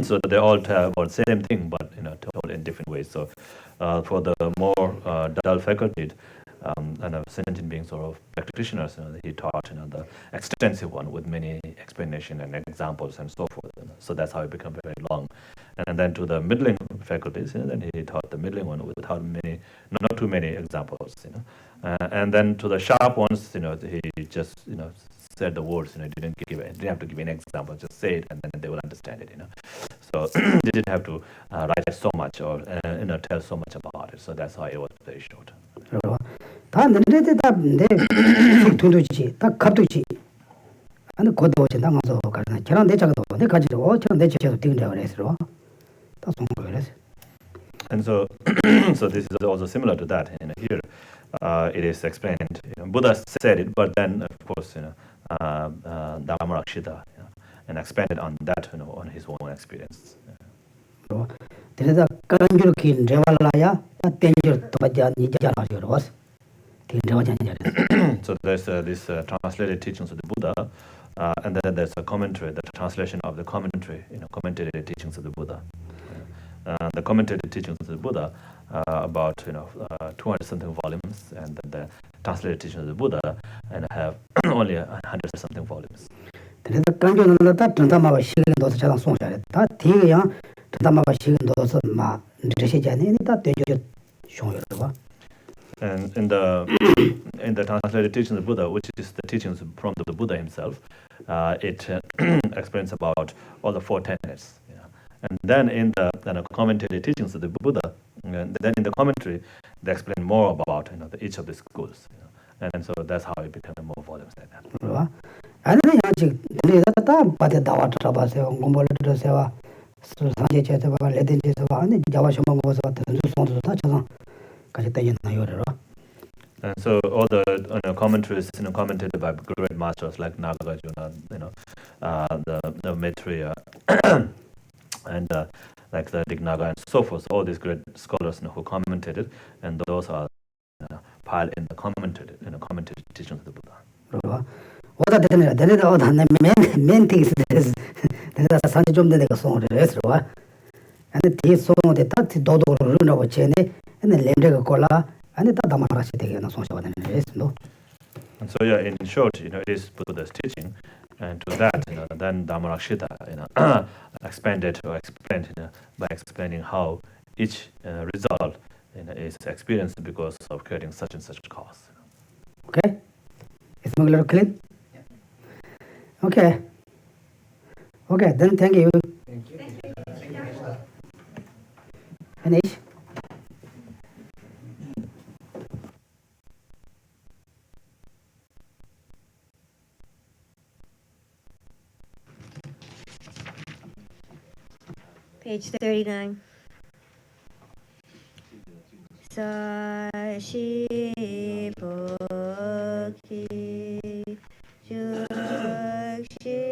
S10: So they all tell about the same thing, but told in different ways. So for the more dull faculty and sentient beings or practitioners, he taught the extensive one with many explanation and examples and so forth. So that's how it became very long. And then to the middling faculties, then he taught the middling one without not too many examples. And then to the sharp ones, he just said the words. Didn't have to give any example, just say it, and then they will understand it. So they didn't have to write so much or tell so much about it. So that's why it was very short.
S9: 다 내려대 다내 돈도지 다 갑도지 아니 고도 진다 가서 가는 저런 내 작도 내 가지고 저런 내 제도 띵자 그래서 다 송거 그래서
S10: And so so this is also similar to that. Here it is explained. Buddha said it, but then of course Dharmarakshita and expanded on that on his own experience.
S9: 그래서 간주로 긴 레발라야 땡줄 도바자 니자라죠 was
S10: So there's this translated teachings of the Buddha, and then there's a commentary, the translation of the commentary, commentated teachings of the Buddha. The commentated teachings of the Buddha about 200 something volumes, and then the translated teachings of the Buddha and have only 100 something volumes.
S9: 그래서 간주는 다 전담하고 시간 넣어서 저랑 송샤래 다 뒤에야 전담하고 시간 넣어서 막 드시잖아요. 다 되죠. 쇼요 봐.
S10: And in the translated teachings of the Buddha, which is the teachings from the Buddha himself, it explains about all the four tenets. And then in the commentated teachings of the Buddha, and then in the commentary, they explain more about each of the schools. And so that's how it became more volumes like that.
S9: 아니 아직 내가 다 받에 나와서 봐서 공부를 들어서 산제 제도 봐 레든지도 봐 아니 자와 좀 먹어서 같은 송도 다 저서 같이 되겠나요, 여러.
S10: And so all the commentaries commented by great masters like Nagarjuna, the Maitreya, and like the Dignaga and so forth, all these great scholars who commented it, and those are piled in the commented teachings of the Buddha.
S9: 오다 되는 데네다 오다 맨 틱스 데스 데다 산지 좀 되는 거 송을 해서 와 근데 뒤 송을 다 도도로 루나고 체네 근데 렘데가 콜라 아니 다 담아라시 되게 나 송셔 되는 데스노.
S10: And so yeah, in short, it is Buddha's teaching, and to that, then Dharmarakshita, expanded or explained by explaining how each result is experienced because of creating such and such cause.
S9: Okay, is it a little clear? Yeah. Okay. Okay, then thank you.
S5: Thank you.
S9: Finish.
S11: Page 39. Sashi Bhakti Geshe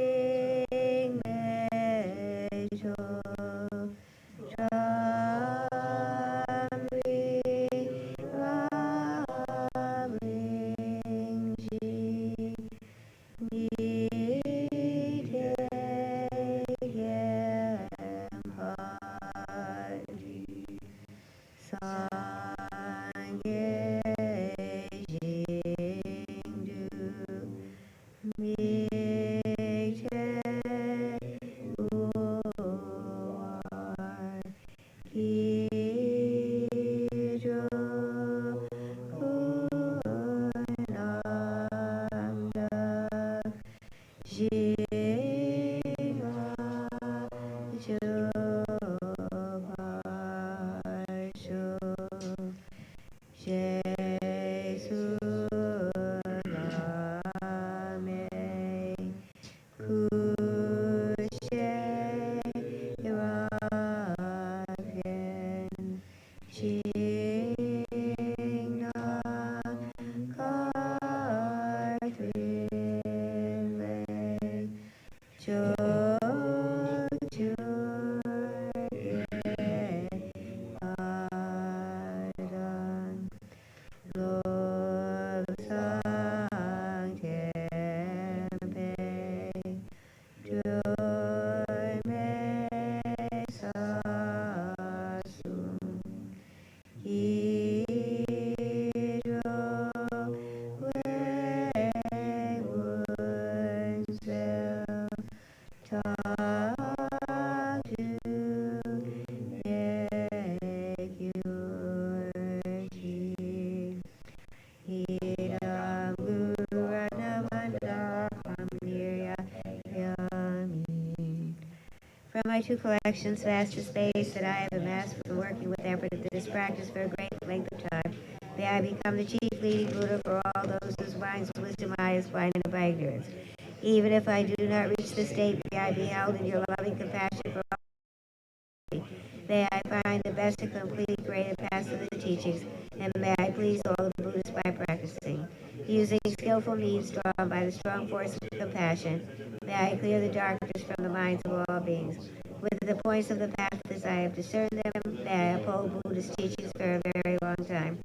S11: From my two collections, vast as space, that I have amassed from working with effort at this practice for a great length of time, may I become the chief leading Buddha for all those whose minds of wisdom I is blinded by ignorance. Even if I do not reach this state, may I be held in your loving compassion for all. May I find the best and complete great paths of the teachings, and may I please all the Buddhists by practicing. Using skillful means drawn by the strong force of compassion, may I clear the darkness from the minds of all beings. With the points of the path as I have discerned them, may I uphold Buddhist teachings for a very long time.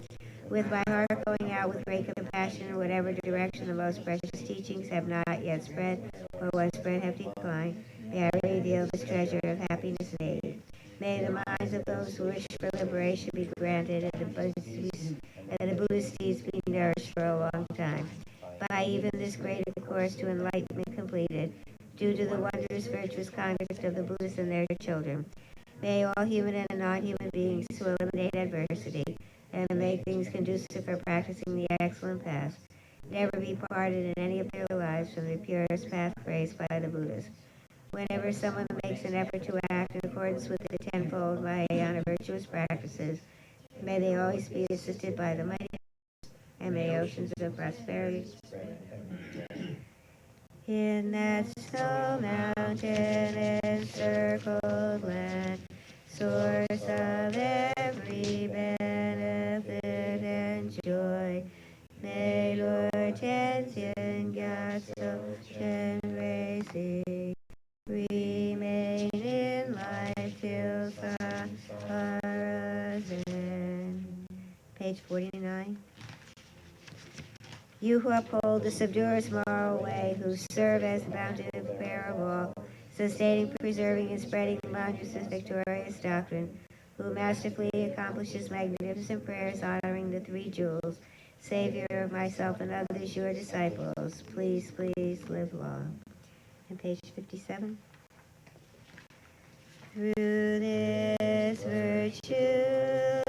S11: With my heart going out with great compassion in whatever direction the most precious teachings have not yet spread, or when spread have declined, may I reveal this treasure of happiness and aid. May the minds of those who wish for liberation be granted, and the Buddhist deeds be nourished for a long time. By even this great course to enlightenment completed, due to the wondrous virtuous conduct of the Buddhists and their children. May all human and non-human beings to eliminate adversity and make things conducive for practicing the excellent path never be parted in any of their lives from the purest path graced by the Buddhas. Whenever someone makes an effort to act in accordance with the tenfold Mahayana virtuous practices, may they always be assisted by the mighty and may oceans of prosperity. In that snow mountain encircled land, source of every benefit and joy, may Lord Tenzin Gyatso Tenley remain in life who uphold the subduous moral way, who serve as the bountiful prayer of all, sustaining, preserving, and spreading Manjusa's victorious doctrine, who masterfully accomplishes magnificent prayers honoring the three jewels, Savior of myself and others, your disciples, please, please live long. And page 57. Through this virtue